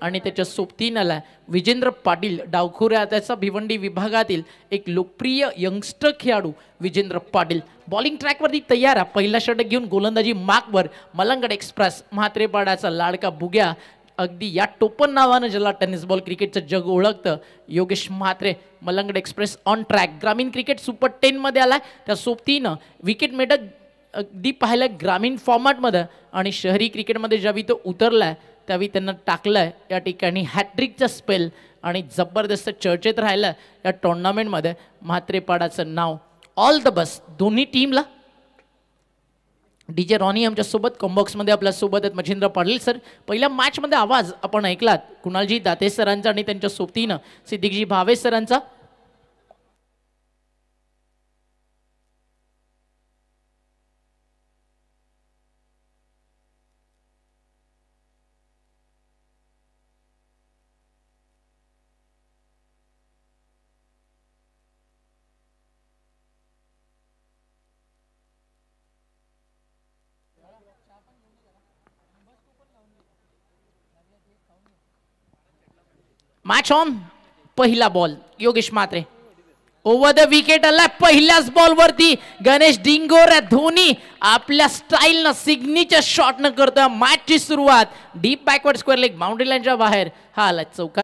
आणि त्याच्या सोबतीनं आला विजेंद्र पाटील. डावखुऱ्या त्याचा भिवंडी विभागातील एक लोकप्रिय यंगस्टर खेळाडू विजेंद्र पाटील बॉलिंग ट्रॅकवरती तयार आहे. पहिला षटक घेऊन गोलंदाजी मार्कवर मलंगड एक्सप्रेस म्हात्रेपाडाचा लाडका बुग्या, अगदी या टोपण नावानं ज्याला टेनिस बॉल क्रिकेटचं जग ओळखतं, Yogesh Mhatre Malangad express on track. ग्रामीण क्रिकेट सुपर 10 मध्ये आलाय. त्या सोबतीनं विकेट मेडक अगदी पाहिलं ग्रामीण फॉर्मॅटमध्ये आणि शहरी क्रिकेटमध्ये ज्यावेळी तो उतरलाय त्यावेळी त्यांना टाकलंय या ठिकाणी हॅट्रिकचा स्पेल आणि जबरदस्त चर्चेत राहिलं या टुर्नामेंटमध्ये म्हात्रेपाडाचं नाव. ऑल द बेस्ट दोन्ही टीमला. DJ रॉनी आमच्या सोबत कॉम्बॉक्समध्ये आपल्या सोबत आहेत. मच्छिंद्र पाटील सर, पहिल्या मॅचमध्ये आवाज आपण ऐकलात कुणालजी दाते सरांचा आणि त्यांच्या सोबतीनं सिद्दीकजी भावे सरांचा. Match on. पहिला ball Yogesh Mhatre over the wicket आला. पहिल्याच बॉलवरती गणेश डिंगोरे धोनी आपल्या स्टाईलनं सिग्नेचर शॉट न करता मॅचची सुरुवात deep backward square leg boundary लाईनच्या बाहेर हा आला चौका.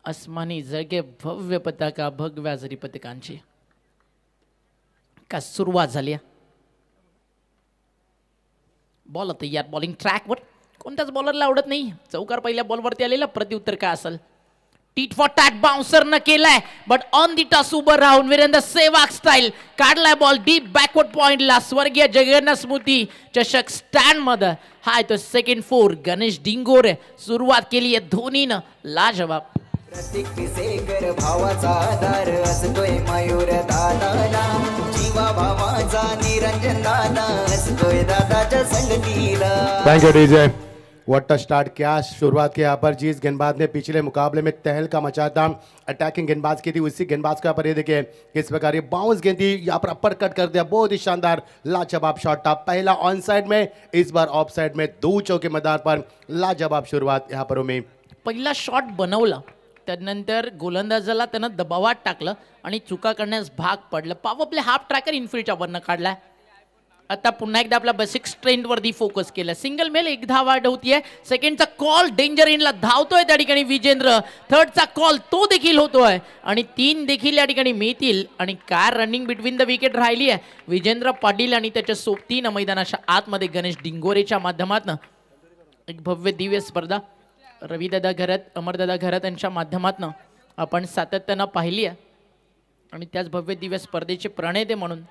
अस्मानी जगे भव्य पताका भगव्या जरी पताकांची का सुरुवात झाली. बॉल तयार बॉलिंग ट्रॅकवर. कोणत्याच बॉलरला आवडत नाही चौकार पहिल्या बॉलवरती आलेला. प्रत्युत्तर काय असेल. टीट फॉर टॅट बाउन्सर न केलाय बट ऑन दी टॉस उभं राहून वीरेंद्र सेवाग स्टाईल काढलाय बॉल डीप बॅकवर्ड पॉइंटला. स्वर्गीय जगन्नाथ स्मृती चषक स्टँड मध्ये हाय तो सेकंड फोर. गणेश डिंगोरे सुरुवात केली आहे धोनीनं लाजवाब. प्रत्येक पिसेकर भावाचा आधार असतोय मयूर दादाला. जीवा भावाचा निरंजन दादा असतोय दादाच्या संगतीला. Thank you DJ. What a start किया. शुरुआत की यहाँ पर जिस गेंदबाज ने पिछले मुकाबले में तहलका मचा था, अटैकिंग गेंदबाज की थी, उसी गेंदबाज को यहाँ पर ये देखिए किस प्रकार ये बाउंस गेंद थी यहाँ पर अपर कट कर दिया. बहुत ही शानदार लाजवाब शॉट था. पहला ऑन साइड में, इस बार ऑफ साइड में. 2 चौके मैदान पर लाजवाब शुरुआत यहाँ पर उम्मीद. पहिला शॉट बनवला त्यानंतर गोलंदाजाला त्यानं दबावात टाकलं आणि चुका करण्यास भाग पडलं. पाव आपले हाफ ट्रॅकर इनफिल्डच्या वरनं काढलाय. आता पुन्हा एकदा आपल्या बेसिक स्ट्रेंथ वरती फोकस केलं. सिंगल मेल 1 धाव वाढवतीये. सेकंडचा कॉल डेंजर इनला धावतोय त्या ठिकाणी विजेंद्र. थर्डचा कॉल तो देखील होतोय आणि 3 देखील या ठिकाणी मिळतील. आणि काय रनिंग बिटवीन द विकेट राहिली आहे विजेंद्र पाटील आणि त्याच्या सोबतीनं मैदानाच्या आतमध्ये गणेश डिंगोरेच्या माध्यमातून एक भव्य दिव्य स्पर्धा रविदादा घरात अमरदादा घरात यांच्या माध्यमातून आपण सातत्यानं पाहिली आहे. आणि त्याच भव्य दिव्य स्पर्धेचे प्रणेते म्हणून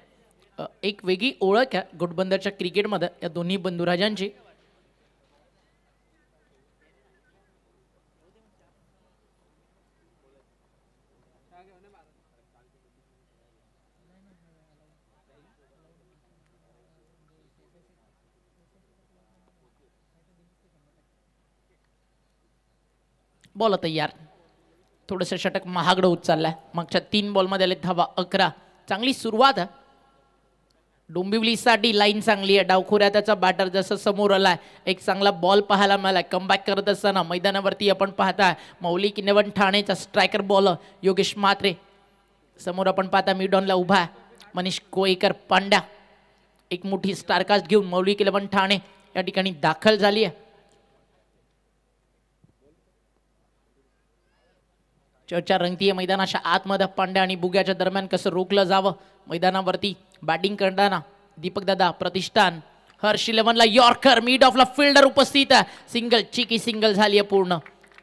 एक वेगळी ओळख आहे गुटबंदरच्या क्रिकेटमध्ये या दोन्ही बंधुराजांची. बॉल तयार. थोडंसं षटक महागडं उचललाय. मागच्या 3 बॉलमध्ये आले धावा 11. चांगली सुरुवात आहे डोंबिवलीसाठी. लाईन चांगली आहे. डावखुऱ्या त्याचा बॅटर जसं समोर आलाय. एक चांगला बॉल पाहायला मिळाला. कमबॅक करत असताना मैदानावरती आपण पाहताय मौलिक किन्नवन ठाणेचा स्ट्रायकर बॉलर योगेश म्हात्रे. समोर आपण पाहता मिड ऑनला उभा आहे मनीष कोळेकर पांड्या. एक मोठी स्टारकास्ट घेऊन मौलिक किन्नवन ठाणे या ठिकाणी दाखल झाली आहे. चर्चा रंगतीये मैदानाच्या आतमध्ये. पांड्या आणि बुग्याच्या दरम्यान कसं रोखलं जावं. मैदानावरती बॅटिंग करताना दीपक दादा प्रतिष्ठान. हर्ष 11ला यॉर्कर मिड ऑफला फिल्डर उपस्थित आहे. सिंगल चिकी सिंगल झाली आहे पूर्ण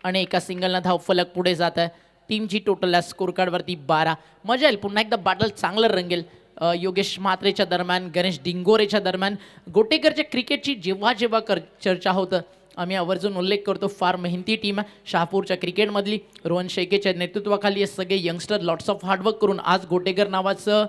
आणि एका सिंगलनं धाव फलक पुढे जात आहे. टीमची टोटल स्कोर कार्डवरती 12. मजा येईल पुन्हा एकदा बॅटल चांगलं रंगेल. योगेश म्हात्रेच्या दरम्यान, गणेश डिंगोरेच्या दरम्यान गोटेकरच्या क्रिकेटची जेव्हा जेव्हा चर्चा होतं आम्ही आवर्जून उल्लेख करतो. फार मेहनती टीम आहे शहापूरच्या क्रिकेटमधली. रोहन शेळकेच्या नेतृत्वाखाली हे सगळे यंगस्टर लॉट्स ऑफ हार्डवर्क करून आज गोटेकर नावाचं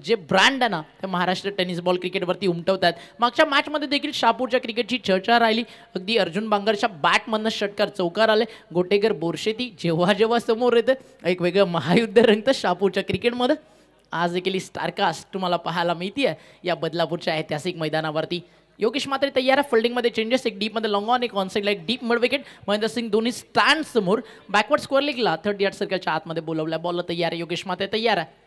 जे ब्रँड आहे ना ते महाराष्ट्र टेनिस बॉल क्रिकेटवरती उमटवतात. मागच्या मॅचमध्ये देखील शहापूरच्या क्रिकेटची चर्चा राहिली. अगदी अर्जुन बांगरच्या बॅटमधनं षटकार चौकार आले. गोटेकर बोरशेती जेव्हा जेव्हा समोर येतं एक वेगळं महायुद्ध रंगतं शहापूरच्या क्रिकेटमध्ये. आज देखील स्टारकास्ट तुम्हाला पाहायला मिळते आहे या बदलापूरच्या ऐतिहासिक मैदानावरती. योगेश म्हात्रे तयार आहे. फिल्डिंगमध्ये चेंजेस, एक डीपमध्ये लॉंग ऑन, एक ऑन साईडला एक deep mid wicket. Mahendra Singh दोन्ही स्टँड समोर. बॅकवर्ड स्क्वेअर लेगला 30 यार्ड सर्कलच्या आतमध्ये बोलवल्या. बॉल तयार आहे. योगेश म्हात्रे तयार आहे.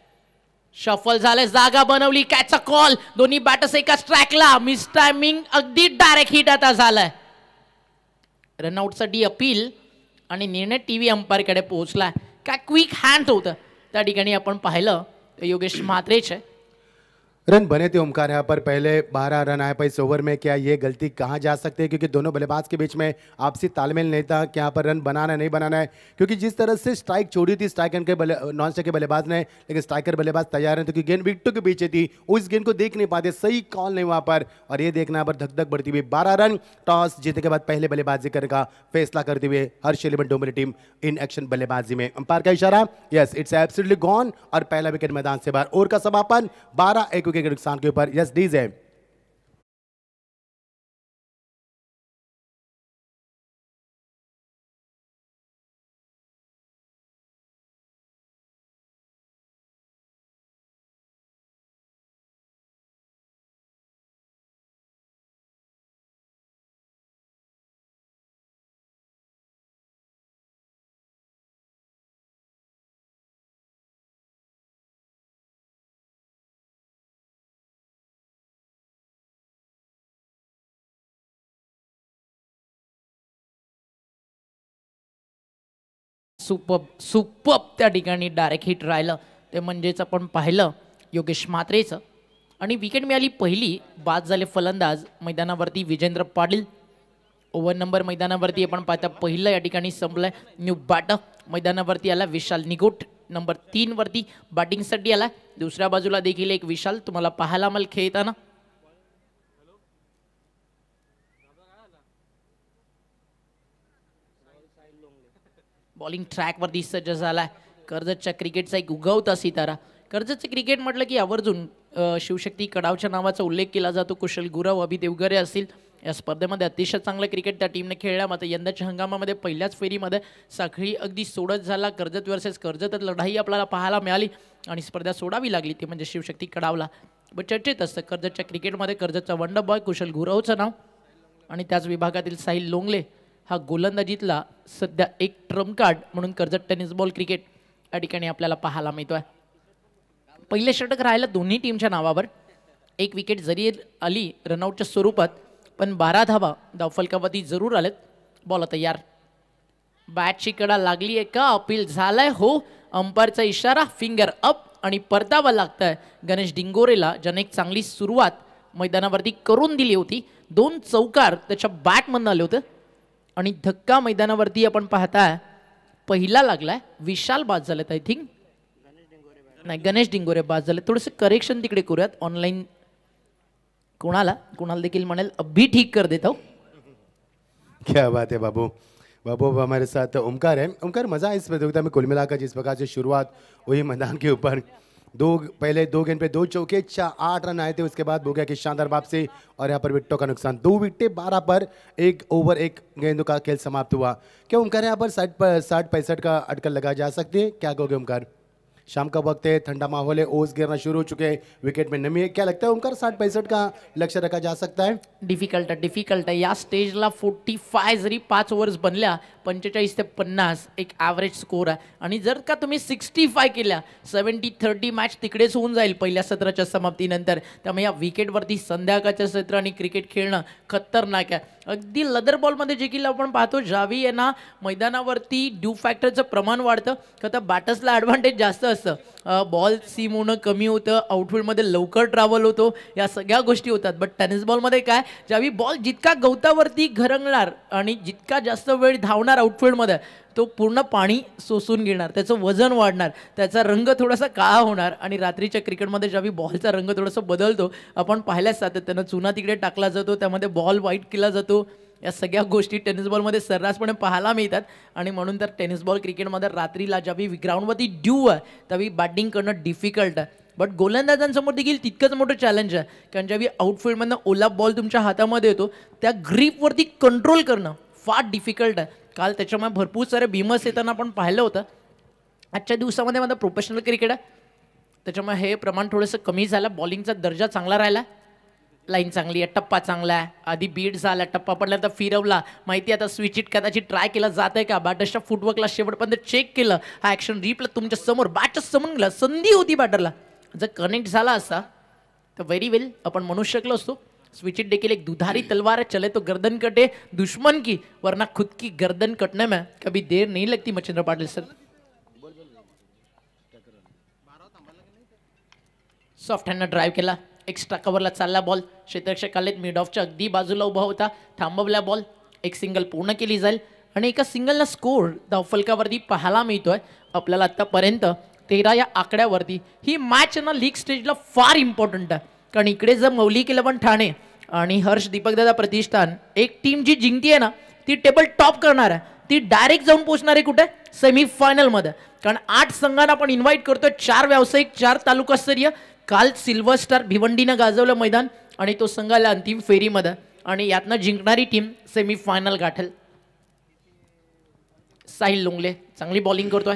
शफल झाले, जागा बनवली, कॅचचा कॉल. दोन्ही बॅटर्स एकाच ट्रॅकला. मिस टायमिंग, अगदी डायरेक्ट हिट आता झालाय. रनआउटसाठी अपील आणि निर्णय टीव्ही अंपायरकडे पोहोचलाय. काय क्विक हँड होतं त्या ठिकाणी आपण पाहिलं तर योगेश म्हात्रेचे रन बने थे ओमकार यहाँ पर पहले 12 रन आए पर इस ओवर में क्या ये गलती कहाँ जा सकती है क्योंकि दोनों बल्लेबाज के बीच में आपसी तालमेल नहीं था कि यहाँ पर रन बनाना नहीं बनाना है क्योंकि जिस तरह से स्ट्राइक छोड़ी थी स्ट्राइकर के नॉन स्ट्राइक के बल्लेबाज ने लेकिन स्ट्राइकर बल्लेबाज तैयार हैं तो क्योंकि गेंद विकेटों के पीछे थी उस गेंद को देख नहीं पाते सही कॉल नहीं वहाँ पर और ये देखना पर धक धक बढ़ती हुई 12 रन टॉस जीतने के बाद पहले बल्लेबाजी करने का फैसला करते हुए हर्ष एलिमेंट डोमरी टीम इन एक्शन बल्लेबाजी में अंपायर का इशारा यस इट्स एब्सोल्युटली गॉन और पहला विकेट मैदान से बाहर ओवर का समापन 12-1 विकेट के नुकसान के ऊपर यस डीजे सुपर त्या ठिकाणी डायरेक्ट हिट राहिलं ते म्हणजेच आपण पाहिलं योगेश म्हात्रेचं. आणि विकेट मिळाली पहिली. बाद झाले फलंदाज मैदानावरती विजेंद्र पाटील. ओव्हर नंबर मैदानावरती आपण पाहता पहिलं या ठिकाणी संपलंय. न्यू बॅटर मैदानावरती आला विशाल निगोट नंबर 3 वरती बॅटिंगसाठी आला. दुसऱ्या बाजूला देखील एक विशाल तुम्हाला पाहायला मला खेळताना. बॉलिंग ट्रॅकवरती सज्ज झालाय. कर्जतच्या क्रिकेटचा एक उगवता सितारा. कर्जतचे क्रिकेट म्हटलं की आवर्जून शिवशक्ती कडावच्या नावाचा उल्लेख केला जातो. कुशल गुरव, अभि देवगरे असतील या स्पर्धेमध्ये अतिशय चांगलं क्रिकेट त्या टीमने खेळल्या. मात्र यंदाच्या हंगामामध्ये पहिल्याच फेरीमध्ये साखळी अगदी सोडत झाला. कर्जत वर्सेस कर्जत लढाई आपल्याला पाहायला मिळाली आणि स्पर्धा सोडावी लागली ती म्हणजे शिवशक्ती कडावला. पण चर्चेत असतं कर्जतच्या क्रिकेटमध्ये कर्जतचा वंडर बॉय कुशल गुरवचं नाव आणि त्याच विभागातील साहिल लोंगले हा गोलंदाजीतला सध्या एक ट्रम्प कार्ड म्हणून कर्जत टेनिस बॉल क्रिकेट या ठिकाणी आपल्याला पाहायला मिळतोय. पहिले षटक राहिलं दोन्ही टीमच्या नावावर. एक विकेट जरी आली रनआउटच्या स्वरूपात पण 12 धावा धावफलकावरती जरूर आलेत. बॉल तयार. बॅटची कडा लागली आहे का? अपील झालाय हो. अंपायरचा इशारा फिंगर अप आणि परतावा लागतंय गणेश डिंगोरेला ज्याने एक चांगली सुरुवात मैदानावरती करून दिली होती. 2 चौकार त्याच्या बॅटमधून आले होते आणि धक्का मैदानावरती आपण पाहताय पहिला लागलाय. विशाल बाद झालेत आय थिंक नाही गणेश डिंगोरे बाद झाले. थोडंसं करेक्शन तिकडे करूयात ऑनलाईन. कोणाला देखील म्हणेल अभी ठीक कर देता हूं. क्या बात है बाबू. बाबू हमारे साथ ओमकार है. ओमकार मजा है इस प्रतियोगिता में कुल मिलाकर जिस प्रकार से शुरुआत हुई मैदान के ऊपर पहले 2 गेंद पे 2 चौके 8 रन आए थे. उसके बाद बोगिया की शानदार वापसी और यहाँ पर विकेटों का नुकसान. 2 विकेटें 12 पर 1 ओवर 1 गेंदों का खेल समाप्त हुआ. क्या ओमकार यहाँ पर 60-65 का अटकल लगा जा सकती है? क्या कहोगे ओमकार? शाम का वक्त है, ठंडा माहौल है, ओस गिरना शुरू हो चुके हैं, विकेट में नमी है. क्या लगता है ओमकार 60-65 का लक्ष्य रखा जा सकता है? डिफिकल्ट आहे या स्टेजला. 45 जरी 5 ओव्हर्स बनल्या 45 ते 50 एक ॲव्हरेज स्कोर आहे. आणि जर का तुम्ही 65 केल्या 70-30 मॅच तिकडेच होऊन जाईल पहिल्या सत्राच्या समाप्तीनंतर. त्यामुळे या विकेटवरती संध्याकाळच्या सत्राने क्रिकेट खेळणं खतरनाक आहे. अगदी लदर बॉलमध्ये जे की आपण पाहतो ज्यावेळी यांना मैदानावरती ड्यू फॅक्टरचं प्रमाण वाढतं तर बॅटर्सला ॲडव्हान्टेज जास्त असतं बॉल सीम होणं कमी होतं, आउटफील्डमध्ये लवकर ट्रॅव्हल होतो, या सगळ्या गोष्टी होतात. बट टेनिस बॉलमध्ये काय, ज्यावेळी बॉल जितका गवतावरती घरंगणार आणि जितका जास्त वेळ धावणार आउटफील्डमध्ये, तो पूर्ण पाणी शोषून घेणार, त्याचं वजन वाढणार, त्याचा रंग थोडासा काळा होणार. आणि रात्रीच्या क्रिकेटमध्ये ज्यावेळी बॉलचा रंग थोडासा बदलतो, आपण पाहिल्याच सातत्यानं चुना तिकडे टाकला जातो, त्यामध्ये बॉल व्हाईट केला जातो. या सगळ्या गोष्टी टेनिस बॉलमध्ये सर्रासपणे पाहायला मिळतात. आणि म्हणून तर टेनिस बॉल क्रिकेटमध्ये रात्रीला ज्यावेळी ग्राउंडवरती ड्यू आहे त्यावेळी बॅटिंग करणं डिफिकल्ट आहे. बट गोलंदाजांसमोर देखील तितकंच मोठं चॅलेंज आहे, कारण ज्यावेळी आउटफील्डमधनं ओला बॉल तुमच्या हातामध्ये येतो, त्या ग्रीपवरती कंट्रोल करणं फार डिफिकल्ट आहे. काल त्याच्यामुळे भरपूर सारे बीमर्स येताना आपण पाहिलं होतं. आजच्या दिवसामध्ये माझं प्रोफेशनल क्रिकेट आहे, त्याच्यामुळे हे प्रमाण थोडंसं कमी झालं. बॉलिंगचा दर्जा चांगला राहिला, लाईन चांगली आहे, टप्पा चांगला आहे. आधी बीट झाला, टप्पा पडल्यानंतर फिरवला, माहिती आता स्विच इट कदाचित ट्राय केला जात आहे का, बॅटर्सच्या फुटवर्कला शेवटपर्यंत चेक केलं, हा ॲक्शन रिप्ले तुमच्या समोर बॅटच समोर गेला, संधी होती बॅटरला. जर कनेक्ट झाला असता तर व्हेरी वेल आपण म्हणू शकलो असतो. स्विच इट देखील एक दुधारी तलवार है, चले तो गर्दन कटे दुश्मन की, वरना खुद की गर्दन कटने में कभी देर नहीं लगती. मच्छिंद्र पाटिल सर सॉफ्ट हँडनं ड्राईव्ह केला, एक्स्ट्रा कव्हरला चालला बॉल, क्षेत्ररक्षक आलेत, मिड ऑफच्या अगदी बाजूला उभा होता, थांबवला बॉल, एक सिंगल पूर्ण केली जाईल आणि एका सिंगलला स्कोर धावफलकावरती पाहायला मिळतोय आपल्याला. आतापर्यंत 13 या आकड्यावरती ही मॅच ना लीग स्टेजला फार इम्पॉर्टंट आहे, कारण इकडे जर मौलिक 11 ठाणे आणि हर्ष दीपकदादा प्रतिष्ठान एक टीम जी जिंकतीये ना ती टेबल टॉप करणार आहे, ती डायरेक्ट जाऊन पोहोचणार आहे कुठे, सेमीफायनलमध्ये. कारण 8 संघांना आपण इन्व्हाइट करतोय, 4 व्यावसायिक, 4 तालुकास्तरीय. काल सिल्वर स्टार भिवंडीनं गाजवलं मैदान आणि तो संघ आला अंतिम फेरीमध्ये आणि यातनं जिंकणारी टीम सेमीफायनल गाठेल. साहिल लोंगले चांगली बॉलिंग करतोय,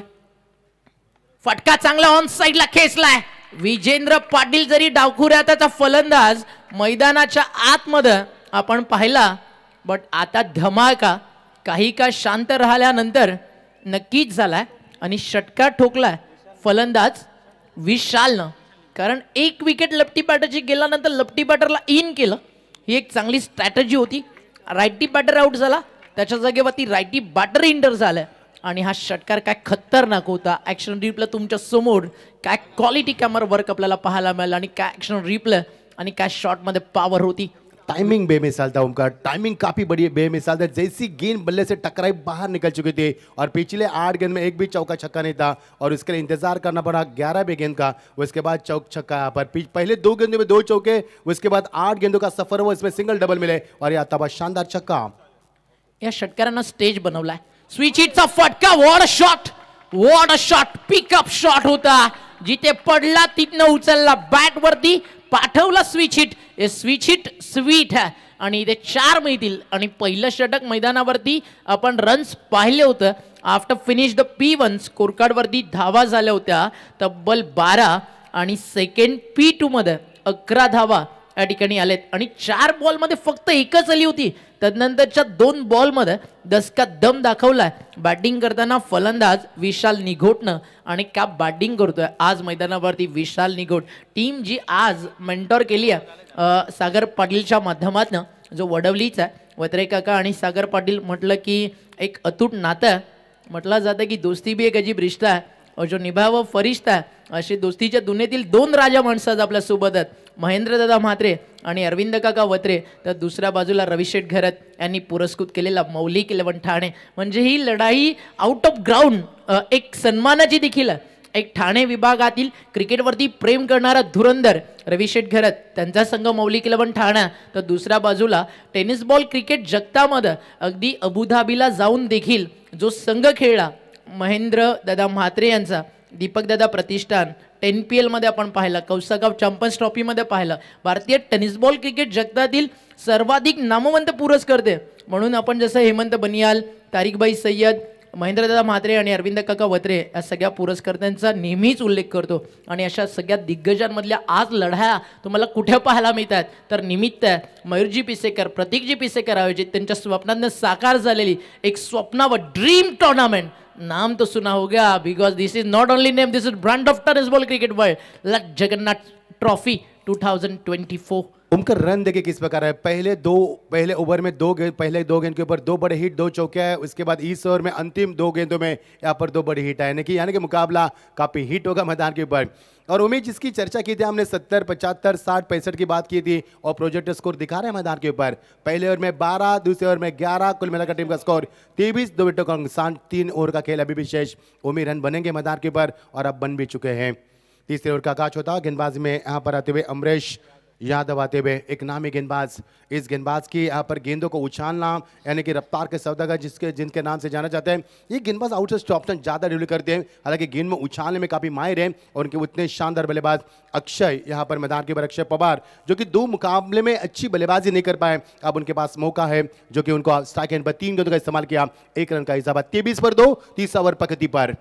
फटका चांगला ऑन साइडला खेचलाय. विजेंद्र पाटील जरी डावखुऱ्या त्याचा फलंदाज मैदानाच्या आतमध्ये आपण पाहिला, बट आता धमाका काही काळ शांत राहिल्यानंतर नक्कीच झालाय आणि षटकार ठोकलाय फलंदाज विशालनं. कारण एक विकेट लपटी बॅटरची गेल्यानंतर लपटी बॅटरला इन केलं, ही एक चांगली स्ट्रॅटजी होती. रायटी बॅटर आउट झाला, त्याच्या जागेवरती रायटी बॅटर इंटर झालाय आणि हा षटकार काय खतरनाक होता. ॲक्शन रिप्ले तुमच्या समोर, काय क्वालिटी कॅमेरा वर्क आपल्याला पाहायला मिळालं आणि काय ॲक्शन रिप्ले आणि काय शॉटमध्ये पॉवर होती. टाइमिंग बेमिसाल था उनका, टाइमिंग काफी बड़ी बेमिसाल था. जैसी गेंद बल्ले से टकराई बाहर निकल चुकी थी और पिछले 8 गेंद में एक भी चौका छक्का नहीं था और उसके लिए इंतजार करना पड़ा 11वें गेंद का. उसके बाद चौक छक्का यहाँ पर, पहले 2 गेंदों में 2 चौके, उसके बाद 8 गेंदों का सफर हुआ, इसमें सिंगल डबल मिले और यह तब शानदार छक्का. या षटकारांना स्टेज बनवलाय. स्विच हिटचा फटका, what a shot, what a shot, pickup shot होता, जिथे पडला तिथनं उचलला, बॅट वरती पाठवला स्विच हिट. हे स्विच हिट स्वीट आहे आणि इथे 4 मिळतील. आणि पहिलं षटक मैदानावरती आपण रन्स पाहिले होतं. After finish the P1 score कार्डवरती धावा झाल्या होत्या तब्बल 12 आणि सेकंड P2 मध्ये 11 धावा या ठिकाणी आलेत आणि 4 बॉलमध्ये फक्त एकच आली होती. तदनंतरच्या 2 बॉलमध्ये दसका दम दाखवलाय बॅटिंग करताना फलंदाज विशाल निघोटनं. आणि का बॅटिंग करतोय आज मैदानावरती विशाल निघोट. टीम जी आज मेंटॉर केली आहे सागर पाटीलच्या माध्यमातून, जो वडवलीचा आहे, वत्रे काका आणि सागर पाटील म्हटलं की एक अतूट नातं आहे. म्हटलं जातं की दोस्ती भी एक अजीब रिश्ता है और जो निभाव फरिश्ता है. अशी दोस्तीच्या दुनियेतील 2 राजा माणसं आज आपल्या सोबत आहेत, महेंद्रदादा म्हात्रे आणि अरविंद काका वत्रे. तर दुसऱ्या बाजूला रविशेठ घरत यांनी पुरस्कृत केलेला मौलिक 11 ठाणे. म्हणजे ही लढाई आउट ऑफ ग्राउंड एक सन्मानाची देखील आहे. एक ठाणे विभागातील क्रिकेटवरती प्रेम करणारा धुरंधर रविशेठ घरत, त्यांचा संघ मौलिक 11 ठाणा. तर दुसऱ्या बाजूला टेनिस बॉल क्रिकेट जगतामध्ये अगदी अबुधाबीला जाऊन देखील जो संघ खेळला महेंद्र दादा म्हात्रे यांचा, दीपकदादा प्रतिष्ठान, 10PL मध्ये आपण पाहिलं, कौसागाव चॅम्पियन्स ट्रॉफीमध्ये पाहिलं. भारतीय टेनिस बॉल क्रिकेट जगतातील सर्वाधिक नामवंत पुरस्कर्ते म्हणून आपण जसं हेमंत बनियाल, तारिकबाई सय्यद, महेंद्रदादा म्हात्रे आणि अरविंद काका वत्रे या सगळ्या पुरस्कर्त्यांचा नेहमीच उल्लेख करतो. आणि अशा सगळ्या दिग्गजांमधल्या आज लढाया तुम्हाला कुठे पाहायला मिळतात तर निमित्त आहे मयूरजी पिसेकर, प्रतीकजी पिसेकर आयोजित त्यांच्या स्वप्नांना साकार झालेली एक स्वप्नावर ड्रीम टूर्नामेंट. नाम तो सुना होगा because this is not only name, this is brand of tennis ball cricket world, Jagannath trophy 2024. Omkar run देखिए किस प्रकार है। पहले ओवर में पहले दो गेंद के ऊपर दो बड़े हिट, दो चौके है। उसके बाद इस ओवर में अंतिम दो गेंदों में यहाँ पर दो बड़ी हिट है, यानी कि मुकाबला काफी हिट होगा मैदान के ऊपर। और उम्मीद जिसकी चर्चा की थी हमने 70, 75, 60, 65 की बात की थी, और प्रोजेक्ट स्कोर दिखा रहे हैं मैदान के ऊपर। पहले ओवर में 12, दूसरे ओवर में 11, कुल मिलाकर टीम का स्कोर 23, 2 विकेटों का नुकसान। 3 ओवर का खेल अभी भी शेष। उम्मीद रन बनेंगे मैदान के ऊपर और अब बन भी चुके हैं। तीसरे ओवर का आगाज होता है। गेंदबाजी में यहाँ पर आते हुए अमरीश यादव आते हुए, एक नामी गेंदबाज। इस गेंदबाज की यहाँ पर गेंदों को उछालना, यानी कि रफ्तार के सौदागर जिनके नाम से जाना जाता है। ये गेंदबाज आउट से स्टॉपटन ज्यादा डिलीवर करते हैं, हालांकि गेंद में उछालने में काफी माहिर हैं। और उनके उतने शानदार बल्लेबाज अक्षय यहाँ पर मैदान के ऊपर, अक्षय पवार, जो कि 2 मुकाबले में अच्छी बल्लेबाजी नहीं कर पाए। अब उनके पास मौका है, जो कि उनको स्ट्राइक एंड पर 3 गेंदों का इस्तेमाल किया, 1 रन का हिसाब। 23 पर 2, तीसरा ओवर प्रगति पर।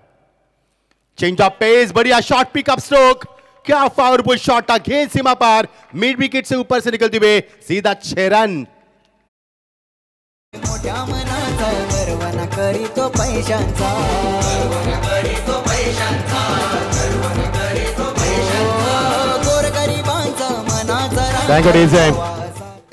चेंज ऑफ पेस, बढ़िया शॉट, पिकअप स्ट्रोक, क्या पावरफुल शॉट था। गेंद सीमा पार, मिड विकेट से ऊपर से निकलते हुए सीधा 6 रन। मोठ्या मनाचा गर्व न करीतो पैशांचा, गोरगरिबांचा मनाचा।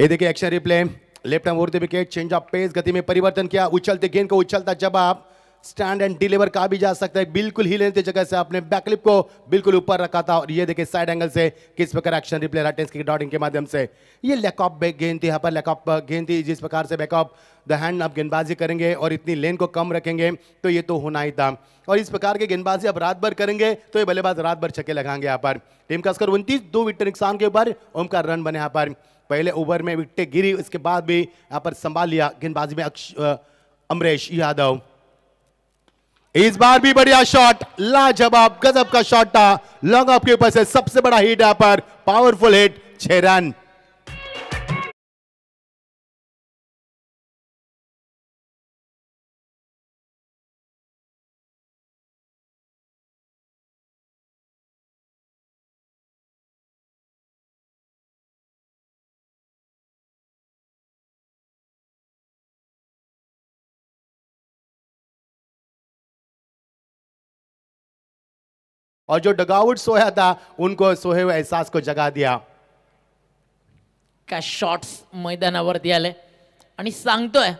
ये देखिए action replay, left arm over the wicket, change of pace, गति में परिवर्तन किया, उछलते गेंद को उछलता जवाब, स्टैंड एंड डिलीवर कहा भी जा सकता है। बिल्कुल ही लेते जगह से आपने बैकलिप को बिल्कुल ऊपर रखा था। और ये देखिए साइड एंगल से किस प्रकार एक्शन रिप्ले राइट की डॉटिंग के माध्यम से ये लैकअप गेंद थी। यहाँ पर लैकअप गेंद थी, जिस प्रकार से बैकअप द हैंड आप गेंदबाजी करेंगे और इतनी लेन को कम रखेंगे तो ये तो होना ही था। और इस प्रकार के गेंदबाजी अब रात भर करेंगे तो ये बल्लेबाज रात भर छक्के लगाएंगे। यहाँ पर टीम का स्कोर 29, 2 विकेट नुकसान के ऊपर ओमकार रन बने। यहाँ पर पहले ओवर में विकेट गिरी, उसके बाद भी यहाँ पर संभाल लिया गेंदबाजी में अमरीश यादव। इस बार भी बढ़िया शॉट, लाजवाब गजब का शॉट था, लॉन्ग ऑफ के ऊपर से सबसे बड़ा हिट यहाँ पर, पावरफुल हिट, 6 रन। और जो डगआउट सोया था उनको सोए हुए एहसास को जगा दिया। का शॉट्स मैदानावरती आले आणि सांगतोय,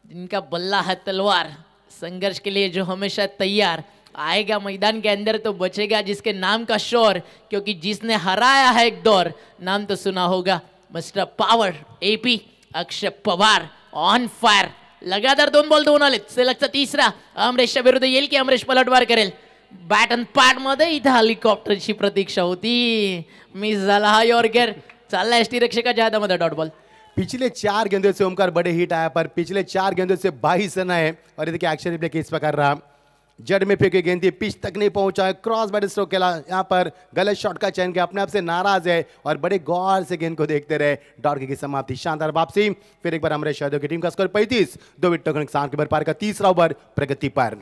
जिनका बल्ला है तलवार, संघर्ष के लिए जो हमेशा तैयार, आएगा मैदान के अंदर तो बचेगा जिसके नाम का शोर, क्योंकि जिसने हराया है एक दौर, नाम तो सुना होगा, mister power AP Akshay Pawar on fire. लगातार 2 बॉल 2 आले, सलगचा तिसरा अमरीशच्या विरुद्ध येईल की अमरीश पलटवार करेल। बॅट अँड पॅड मध्ये इथं हेलिकॉप्टरची प्रतीक्षा होती, मिस झाला हा यॉर्कर, चालला एसटी रक्षकाच्या हातामध्ये डॉट बॉल। पिछले 4 गेंदों से ओमकार बड़े हिट आया, पर पिछले 4 गेंदों से 22 रन आए। और देखिए एक्शन रिप्ले किस प्रकार रहा, जड़ में फेंकी गेंद थी, पिच तक नहीं पहुंचा, क्रॉस बैट स्ट्रोक खेला, यहाँ पर गलत शॉट का चयन किया, अपने आप से नाराज है और बड़े गौर से गेंद को देखते रहे। डॉट की समाप्ति, शानदार वापसी। फिर एक बार अमरीश यादव की टीम का स्कोर 35, 2 विकेटों के नुकसान के पार का तीसरा ओवर प्रगति पर।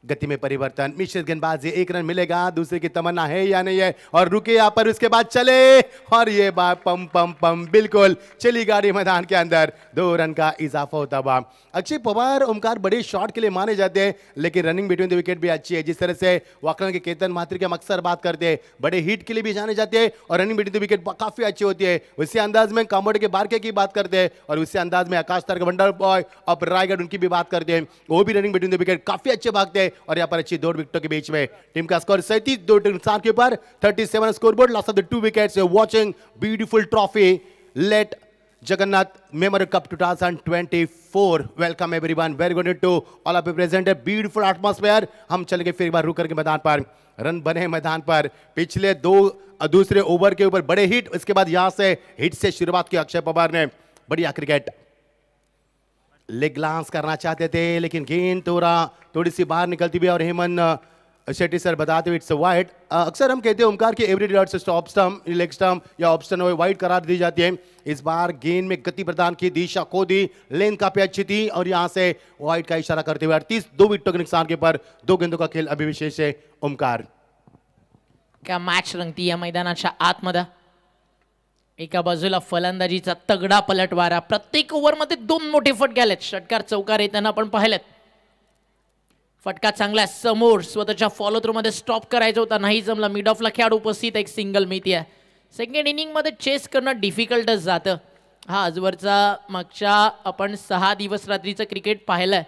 गति में परिवर्तन, मिश्रित गेंदबाजी, 1 रन मिलेगा, दूसरे की तमन्ना है या नहीं है, और रुके यहाँ पर, उसके बाद चले, और ये बात पम पम पम बिल्कुल चली गाड़ी मैदान के अंदर, 2 रन का इजाफा होता हुआ। अक्षय पवार ओमकार बड़े शॉट के लिए माने जाते हैं, लेकिन रनिंग बिटवीन द विकेट भी अच्छी है। जिस तरह से वाकरण के केतन माथुर की हम अक्सर बात करते हैं, बड़े हिट के लिए भी जाने जाते हैं और रनिंग बिटवीन द विकेट काफी अच्छी होती है। उसी अंदाज में कामोड के बारके की बात करते हैं, और उसी अंदाज में Akash Tarak wonder boy of Raigad उनकी भी बात करते हैं, वो भी रनिंग बिटवीन द विकेट काफी अच्छे भागते हैं। और यहाँ पर अच्छी 2 विकेटों के बीच में टीम का स्कोर 37, 2 विकेट नुकसान के ऊपर 37 scoreboard, loss of the 2 wickets. Watching beautiful trophy late Jagannath Memorial Cup 2024. Welcome everyone. Very good to all of you present. A beautiful atmosphere. हम चल के फिर एक बार रुक करके मैदान पर, रन बने मैदान पर। पिछले दूसरे ओवर के ऊपर बड़े हिट, उसके बाद यहां से हिट से शुरुआत की अक्षय पवार ने। बढ़िया क्रिकेट, लेग ग्लांस करना चाहते थे लेकिन गेंद थोड़ी सी बाहर निकलती भी, और हेमंत शेट्टी सर बताते हुए इट्स वाइड। अक्सर हम कहते हैं ओमकार की एवरी डॉट से ऑफ स्टंप, लेग स्टंप या ऑफ स्टंप वाइड करार दी जाती है। इस बार गेंद में गति प्रदान की, दिशा खो दी, लेन काफी अच्छी थी, और यहां से वाइड का इशारा करते हुए 38, 2 विकेटों के नुकसान के पर 2 गेंदों का खेल अभी विशेष है। ओमकार क्या मॅच रंगती या मैदानाच्या आतमध्ये, एका बाजूला फलंदाजीचा तगडा पलटवारा, प्रत्येक ओव्हरमध्ये 2 मोठे फटके आलेत, षटकार चौकार येताना आपण पाहिलेत। फटका चांगला समोर, स्वतःच्या फॉलो थ्रू मध्ये स्टॉप करायचा होता, नाही जमला, मिड ऑफला खेळाडू उपस्थित, एक सिंगल मिळते, सेकंड इनिंगमध्ये चेस करणं डिफिकल्टच जातं. हा आजवरचा मागच्या आपण 6 दिवस रात्रीचं क्रिकेट पाहिलं आहे.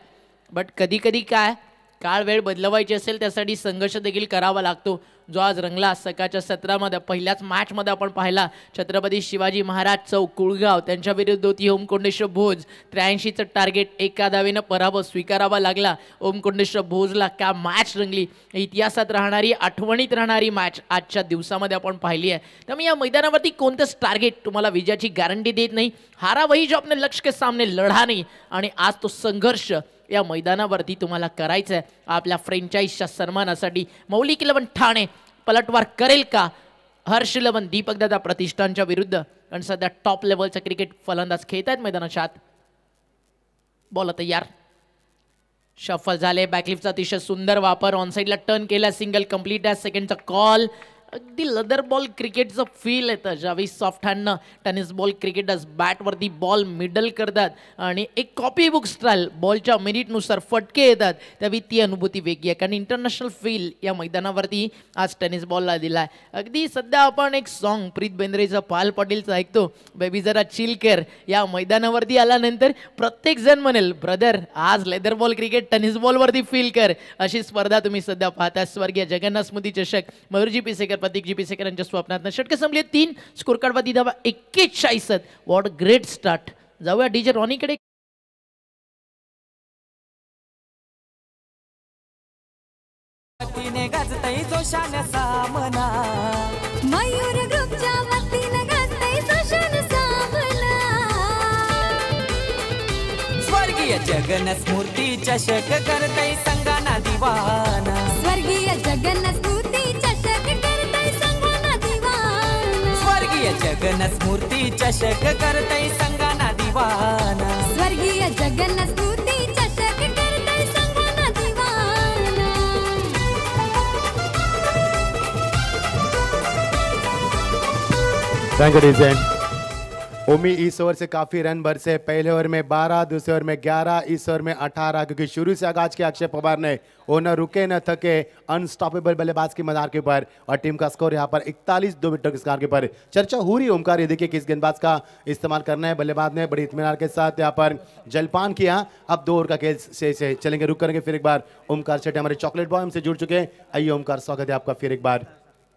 बट कधी कधी काय काळ वेळ बदलवायची असेल त्यासाठी संघर्ष देखील करावा लागतो, जो आज रंगला सकाळच्या सत्रामध्ये. पहिल्याच मॅचमध्ये आपण पाहिला छत्रपती शिवाजी महाराज चौक कुळगाव त्यांच्या विरुद्ध होती ओमकोंडेश्वर भोज. 83चं टार्गेट, एका धावेनं पराभव स्वीकारावा लागला ओमकोंडेश्वर भोजला. का मॅच रंगली, इतिहासात राहणारी, आठवणीत राहणारी मॅच आजच्या दिवसामध्ये आपण पाहिली आहे. त्यामुळे या मैदानावरती कोणतंच टार्गेट तुम्हाला विजयाची गॅरंटी देत नाही. हारा वही जो आपले लक्ष्य के सामने लढा नाही. आणि आज तो संघर्ष या मैदानावरती तुम्हाला करायचं आहे आपल्या फ्रँचाईजच्या सन्मानासाठी. मौलिक 11 ठाणे पलटवार करेल का हर्ष 11 दीपकदादा प्रतिष्ठानच्या विरुद्ध? आणि सध्या टॉप लेवलचं क्रिकेट फलंदाज खेळत आहेत मैदानाच्या आत. बॉल तयार, शफल झाले, बॅकलिफ्टचा अतिशय सुंदर वापर, ऑन साईडला टर्न केला, सिंगल कंप्लीट आहे. सेकंडचा कॉल. अगदी लदर बॉल क्रिकेटचं फील येतं ज्यावेळी सॉफ्ट हँडनं टेनिस बॉल क्रिकेटर्स बॅटवरती बॉल मिडल करतात आणि एक कॉपी बुक स्टाईल बॉलच्या मिनिटनुसार फटके येतात, त्यावेळी ती अनुभूती वेगळी आहे. कारण इंटरनॅशनल फील या मैदानावरती आज टेनिस बॉलला दिला आहे. अगदी सध्या आपण एक सॉन्ग प्रीत बेंद्रेचं, पाल पाटीलचं ऐकतो, बेबी जरा चिल कर. या मैदानावरती आल्यानंतर प्रत्येकजण म्हणेल ब्रदर आज लेदर बॉल क्रिकेट टेनिस बॉलवरती फील कर. अशी स्पर्धा तुम्ही सध्या पाहता. स्वर्गीय जगन्नाथ स्मृती चषक मयूरजी पिसेकर, प्रतीकजी पिसेकर यांच्या स्वप्नात षटके संपले 3. स्कोर कार्ड वरती धावा 41. What great start. जाऊया डीजे रॉनीकडे. मयूर ग्रुपच्या वतीने गाजतंय सोशल सामना. स्वर्गीय जगन्नाथ स्मृती चषक करतय संगाना दिवाना. स्वर्गीय जगन्नाथ स्मृती चषक करतंय संगाना दिवाना. स्वर्गीय जगन्नाथ स्मृती चषक करतय संगाना दिवाना. स्वर्गीय जगन्नाथ स्मृती चषक करतंय संगाना दिवाना. Thank you DJ. ओमी इस ओवर से काफी रन बरसे. पहले ओवर में 12, दूसरे ओवर में 11, इस ओवर में 18, क्योंकि शुरू से आगाज किया अक्षय पवार ने. वो न रुके न थके, अनस्टॉपेबल बल्लेबाज की मदार के ऊपर. और टीम का स्कोर यहाँ पर 41 2 विकेटों के स्कोर के ऊपर. चर्चा हो रही है ओमकार, ये देखिए किस गेंदबाज का इस्तेमाल करना है. बल्लेबाज ने बड़ी इत्मीनान के साथ यहाँ पर जलपान किया. अब 2 ओवर का खेल से चलेंगे, रुक करेंगे फिर एक बार. ओमकार शेट्टी हमारे चॉकलेट बॉय हमसे जुड़ चुके हैं. आइए ओमकार, स्वागत है आपका फिर एक बार.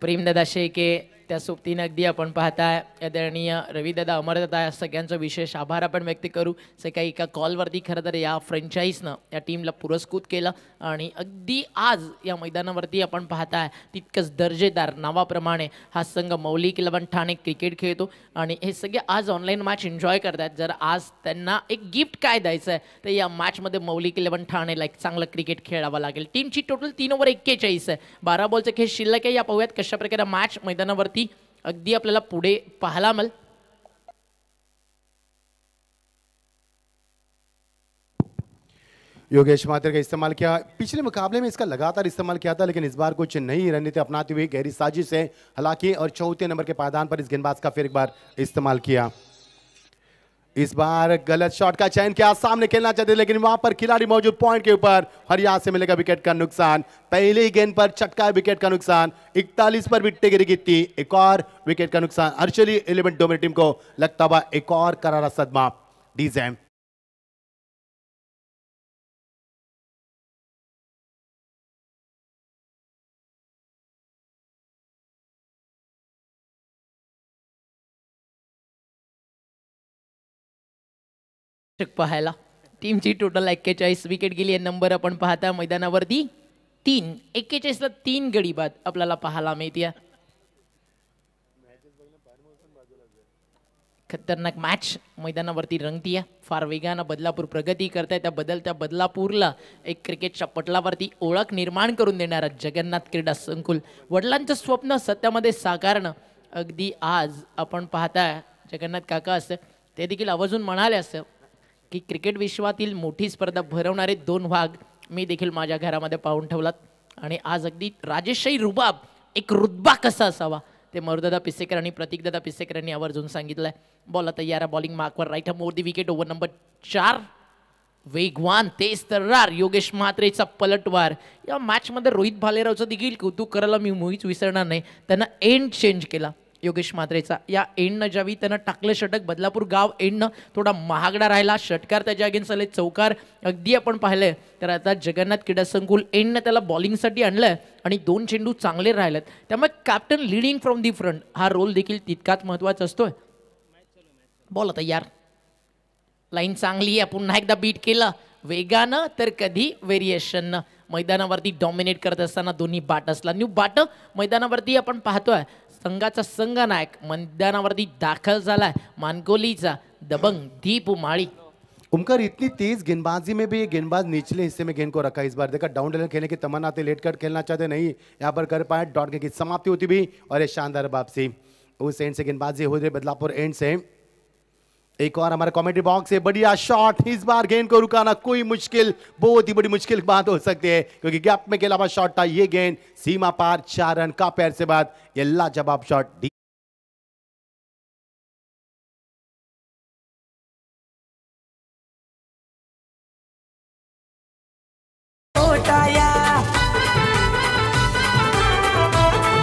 प्रेमदादा शेके त्या सोबतीनं अगदी आपण पाहताय आदरणीय रविदादा, अमरदादा, या सगळ्यांचं विशेष आभार आपण व्यक्त करू. सकाळी एका कॉलवरती खरं तर या फ्रँचाईजनं या टीमला पुरस्कृत केलं आणि अगदी आज या मैदानावरती आपण पाहताय तितकंच दर्जेदार नावाप्रमाणे हा संघ मौलिक 11 ठाणे क्रिकेट खेळतो आणि हे सगळे आज ऑनलाईन मॅच एन्जॉय करतात. जर आज त्यांना एक गिफ्ट काय द्यायचं आहे तर या मॅचमध्ये मौलिक 11 ठाणेला एक चांगलं क्रिकेट खेळावं लागेल. टीमची टोटल 3 ओव्हर 41 आहे. 12 बॉलचं खेळ शिल्लक आहे. या पाहूयात कशा प्रकारे मॅच मैदानावरती अगदी आपल्याला पुढे पाहायला मिळेल. योगेश माथुर का इस्तेमाल किया. पिछले मुकाबले में इसका लगातार इस्तेमाल किया था, लेकिन इस बार कुछ नई रणनीति अपनाते हुए गहरी साजिश से हालांकि और 4थे नंबर के पायदान पर इस गेंदबाज का फिर एक बार इस्तेमाल किया. इस बार गलत शॉट का चयन किया, सामने खेलना चाहते लेकिन वहां पर खिलाड़ी मौजूद पॉइंट के ऊपर. और यहां से मिलेगा विकेट का नुकसान. पहले ही गेंद पर चटका विकेट का नुकसान. 41 पर विकेट गिरी थी. एक और विकेट का नुकसान. अर्चरी 11 डोमिनेट टीम को लगता हुआ एक और करारा सदमा. डीजे पाहायला टीमची टोटल 41 विकेट गेली आहे. नंबर आपण पाहता मैदानावरती 3. 41ला 3 गडी बाद आपल्याला पाहायला मिळते. खतरनाक मॅच मैदानावरती रंगतीये. फार वेगानं बदलापूर प्रगती करताय. त्या बदलत्या बदलापूरला एक क्रिकेटच्या पटलावरती ओळख निर्माण करून देणारा जगन्नाथ क्रीडा संकुल, वडिलांचं स्वप्न सत्यामध्ये साकारणं. अगदी आज आपण पाहताय जगन्नाथ काका असं ते देखील आवर्जून म्हणाले असं की क्रिकेट विश्वातील मोठी स्पर्धा भरवणारे 2 वाघ मी देखील माझ्या घरामध्ये पाहून ठेवलात. आणि आज अगदी राजेशाही रुबाब, एक रुतबा कसा असावा ते मरुदादा पिसेकर आणि प्रतीकदादा पिसेकर यांनी आवर्जून सांगितलंय. बॉल तयार आहे. बॉलिंग मार्कवर right more the wicket. Over number 4. वेगवान तेज तर्रार योगेश म्हात्रेचा पलटवार. या मॅचमध्ये रोहित भालेरावचं देखील कौतुक करायला मी मुळीच विसरणार नाही. त्यांना एंड चेंज केला. योगेश म्हात्रेचा. या एंडनं ज्यावेळी त्यानं टाकलं षटक, बदलापूर गाव एंडनं थोडा महागडा राहिला. षटकार त्याच्या अगेन्स्ट आले, चौकार अगदी आपण पाहिलंय. तर आता जगन्नाथ क्रीडा संकुल एंडनं त्याला बॉलिंगसाठी आणलंय आणि 2 चेंडू चांगले राहिलेत. त्यामुळे captain leading from the front हा रोल देखील तितकाच महत्त्वाचा असतोय. बॉल आता यार, लाईन चांगली आहे, पुन्हा एकदा बीट केलं वेगानं तर कधी व्हेरिएशननं. मैदानावरती डॉमिनेट करत असताना दोन्ही बाट असला. न्यू बाट मैदानावरती आपण पाहतोय. संघाचा संघनायक मैदानावरती दाखल झालाय, मानकोलीचा दबंग दीप माळी. ओमकार, इतनी तेज गेंदबाजी में भी ये गेंदबाज निचले हिस्से में गेंद को रखा. इस बार देखा डाउन डिलर खेलने की तमन्ना थे, लेट कट खेलना चाहते नहीं, यहाँ पर कर पाए. डॉट गेंद की समाप्ति होती भी और ये शानदार वापसी. उस एंड से गेंदबाजी हो रही बदलापुर एंड से. एक और हमारे कमेंट्री बॉक्स से बढ़िया शॉट. इस बार गेंद को रुकाना कोई मुश्किल, बहुत ही बड़ी मुश्किल बात हो सकती है, क्योंकि गैप में के अलावा शॉट था. ये गेंद सीमा पार 4 रन का पैर से बाद ये लाजवाब शॉट.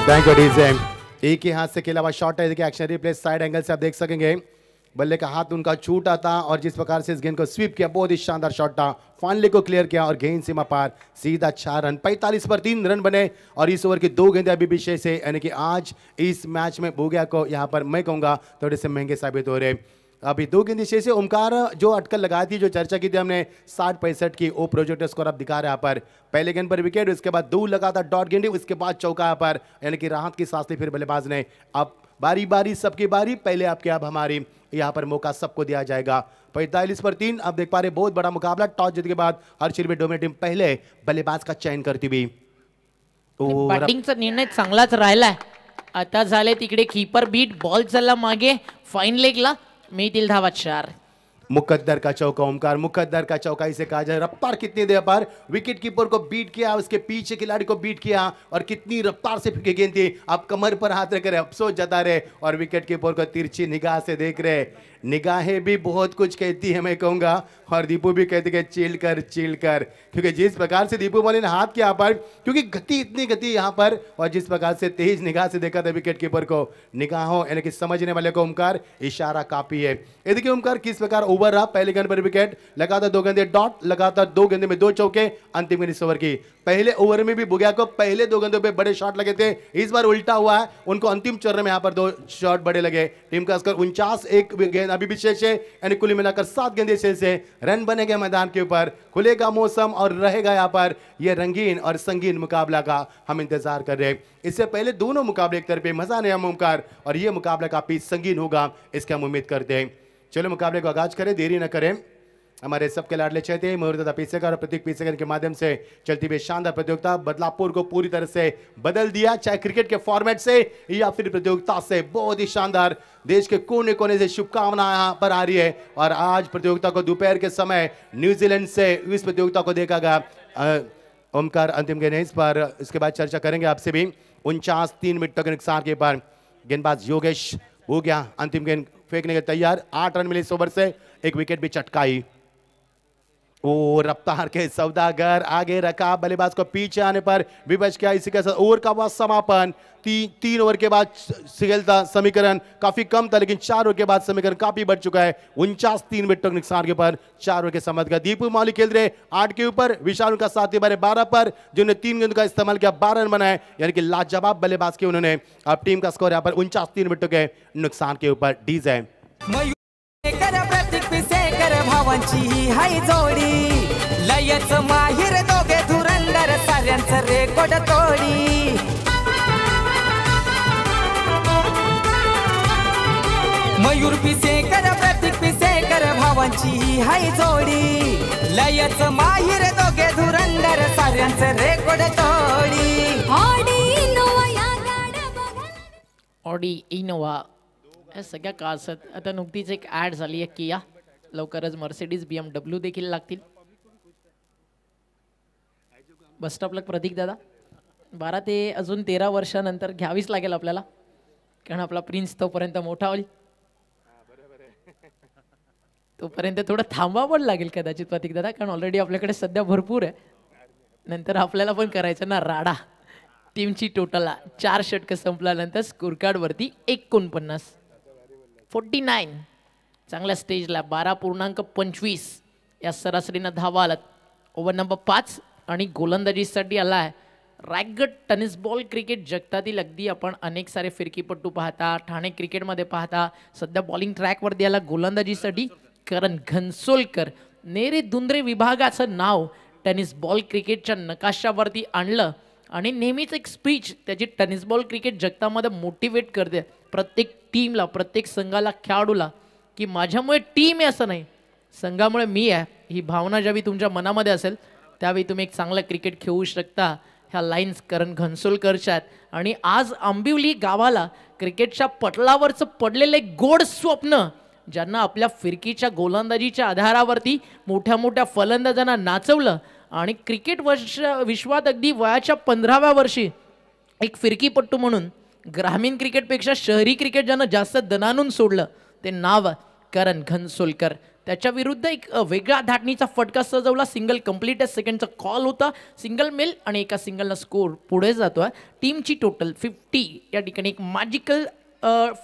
Thank you DJ. एक ही हाथ से खेला हुआ शॉट है. देखिए एक्शन रिप्ले साइड एंगल से आप देख सकेंगे. बल्ले का हाथ उनका छूटा था और जिस प्रकार से इस गेंद को स्वीप किया, बहुत ही शानदार शॉट था. फाइनली को क्लियर किया और गेंद सीमा पार सीधा 4 रन. 45 पर 3 रन बने और इस ओवर की 2 गेंदें अभी भी शेष है. यानी कि आज इस मैच में बोगिया को यहाँ पर मैं कहूँगा थोड़े से महंगे साबित हो रहे. अभी 2 गेंदें शेष है. ओमकार, जो अटकल लगाई थी, जो चर्चा की थी हमने 60-65 की, वो प्रोजेक्टर स्कोर आप दिखा रहे हैं यहाँ पर. पहले गेंद पर विकेट, उसके बाद 2 लगातार डॉट गेंदें, उसके बाद चौका यहाँ पर, यानी कि राहत की सांस ली फिर बल्लेबाज ने. अब बारी बारी सबकी बारी, पहले आपके अब हमारी. यहाँ पर मौका सबको दिया जाएगा. 45 पर 3 आप देख पा रहे, बहुत बड़ा मुकाबला. टॉस जीत के बाद हर्षिल डोमिनेट टीम पहले बल्लेबाज का चयन करती भी. बॅटिंगचा निर्णय चांगलाच राहिलाय. आता झाले तिकडे कीपर बीट, बॉल चालला मागे, फाईन लेगला मिळतील धावा 4. मुकद्दर का चौका. ओमकार, मुकद्दर का चौका इसे कहा जाए. रफ्तार कितनी देर पर विकेट कीपर को बीट किया, उसके पीछे खिलाड़ी को बीट किया और कितनी रफ्तार से फेंकी गेंद थी. आप कमर पर हाथ रख रहे, अफसोस जता रहे और विकेट कीपर को तिरछी निगाह से देख रहे. निगाहें भी बहुत कुछ कहती है, मैं कहूंगा. और दीपू भी कहते कि चिल कर, चिल कर, क्योंकि जिस प्रकार से दीपू वाले ने हाथ किया यहाँ पर, क्योंकि गति इतनी गति यहाँ पर, और जिस प्रकार से तेज निगाह से देखा था विकेट कीपर को, निगाहों यानी कि समझने वाले को ओमकार इशारा काफी है. ये देखिए ओमकार किस प्रकार ओवर रहा. पहले गेंद पर विकेट, लगातार 2 गेंदे डॉट, लगातार 2 गेंदे में 2 चौके. अंतिम गेंद इस ओवर की. पहले ओवर में भी बुगिया को पहले 2 गेंदों पे बड़े शॉट लगे थे. इस बार उल्टा हुआ है, उनको अंतिम चरण में यहाँ पर 2 शॉट बड़े लगे. टीम का स्कोर 49. एक गेंद अभी भी शेष है, यानी कुल मिलाकर 7 गेंदें शेष है. रन बनेंगे मैदान के ऊपर, खुलेगा मौसम और रहेगा यहाँ पर यह रंगीन और संगीन मुकाबला का हम इंतजार कर रहे हैं. इससे पहले दोनों मुकाबले एक तरफ मजा नहीं हम ओमकार, और यह मुकाबला काफी संगीन होगा, इसकी हम उम्मीद करते हैं. चलो मुकाबले को आगाज करें, देरी न करें. हमारे सबके लाडले चहते मुहूर्त पीसेकर और प्रतीक पीसेकर के माध्यम से चलती हुई शानदार प्रतियोगिता बदलापुर को पूरी तरह से बदल दिया, चाहे क्रिकेट के फॉर्मेट से या फिर प्रतियोगिता से. बहुत ही शानदार, देश के कोने कोने से शुभकामनाएं यहाँ पर आ रही है. और आज प्रतियोगिता को दोपहर के समय न्यूजीलैंड से इस प्रतियोगिता को देखा गया. ओमकार अंतिम गेंद है इस पर, इसके बाद चर्चा करेंगे आपसे भी. 49 मिनट तक नुकसान के पर गेंदबाज योगेश हो गया अंतिम गेंद फेंकने के तैयार. 8 रन मिले इस ओवर से, एक विकेट भी चटकाई. ओ रफ्तार के सौदागर आगे रखा, बल्लेबाज को पीछे आने पर विवश किया. इसी के साथ ओवर का हुआ समापन. 3 ओवर के बाद सिगलता समीकरण काफी कम था, लेकिन 4 ओवर के बाद समीकरण काफी बढ़ चुका है. 49 मिनट तक नुकसान के पर 4 ओवर के समझ का. दीपू माली खेल रहे 8 के ऊपर, विशाल उनका साथी बने 12 पर, जिन्होंने 3 गेंद का इस्तेमाल किया, 12 रन बनाए, यानी कि लाजवाब बल्लेबाज के उन्होंने. अब टीम का स्कोर यहाँ पर 49 मिनट के नुकसान के ऊपर. डीजे प्रतीक पिसेकर भावांची ही हाय जोडी, लयच माहिर दोघे धुरंदर, साऱ्यांचं रेकॉर्ड तोडी. मयूर पिसेकर प्रतीक पिसेकर भावांची ही हाय जोडी, लयच माहिर दोघे धुरंदर, साऱ्यांचं रेकॉर्ड तोडी. ऑडी इनोवा या गाड्या बघा. ऑडी इनोवा या सगळ्या का असत. आता नुकतीच एक ॲड झाली आहे किया, लवकरच मर्सिडीज BMW देखील लागतील. बस स्टॉपला प्रतीक दादा 12 ते अजून 13 वर्षानंतर घ्यावीच लागेल आपल्याला, कारण आपला प्रिन्स तोपर्यंत मोठा होईल. तोपर्यंत थोडं थांबा पण लागेल कदाचित प्रतीक दादा, कारण ऑलरेडी आपल्याकडे सध्या भरपूर आहे. नंतर आपल्याला पण करायचं ना राडा. टीमची टोटल 4 षटकं संपल्यानंतर स्कोर कार्ड वरती 49 चांगल्या स्टेजला 12.25 या सरासरीनं धावा आलात. ओव्हर नंबर 5 आणि गोलंदाजीसाठी आलाय रायगड टेनिस बॉल क्रिकेट जगतातील अगदी आपण अनेक सारे फिरकीपट्टू पाहता, ठाणे क्रिकेटमध्ये पाहता. सध्या बॉलिंग ट्रॅकवरती आला गोलंदाजीसाठी करण घनसोलकर. नेरे दुंद्रे विभागाचं नाव टेनिस बॉल क्रिकेटच्या नकाशावरती आणलं आणि नेहमीच एक स्पीच त्याची टेनिस बॉल क्रिकेट जगतामध्ये मोटिवेट करते प्रत्येक टीमला, प्रत्येक संघाला, खेळाडूला, की माझ्यामुळे टीम आहे असं नाही, संघामुळे मी आहे. ही भावना ज्यावेळी तुमच्या मनामध्ये असेल त्यावेळी तुम्ही एक चांगलं क्रिकेट खेळू शकता. ह्या लाईन्स करण घनसोलकरच्या आहेत. आणि आज आंबिवली गावाला क्रिकेटच्या पटलावरचं पडलेलं एक गोड स्वप्न, ज्यांना आपल्या फिरकीच्या गोलंदाजीच्या आधारावरती मोठ्या मोठ्या फलंदाजांना नाचवलं आणि क्रिकेट विश्वात अगदी वयाच्या 15व्या वर्षी एक फिरकीपट्टू म्हणून ग्रामीण क्रिकेटपेक्षा शहरी क्रिकेट ज्यानं जास्त दणानून सोडलं ते नाव करण घनसोलकर. त्याच्या विरुद्ध एक वेगळा धाटणीचा फटका सजवला. सिंगल कंप्लीट सेकंडचा कॉल होता, सिंगल मेल आणि एका सिंगलनं स्कोर पुढे जातोय. टीमची टोटल 50 या ठिकाणी एक मॅजिकल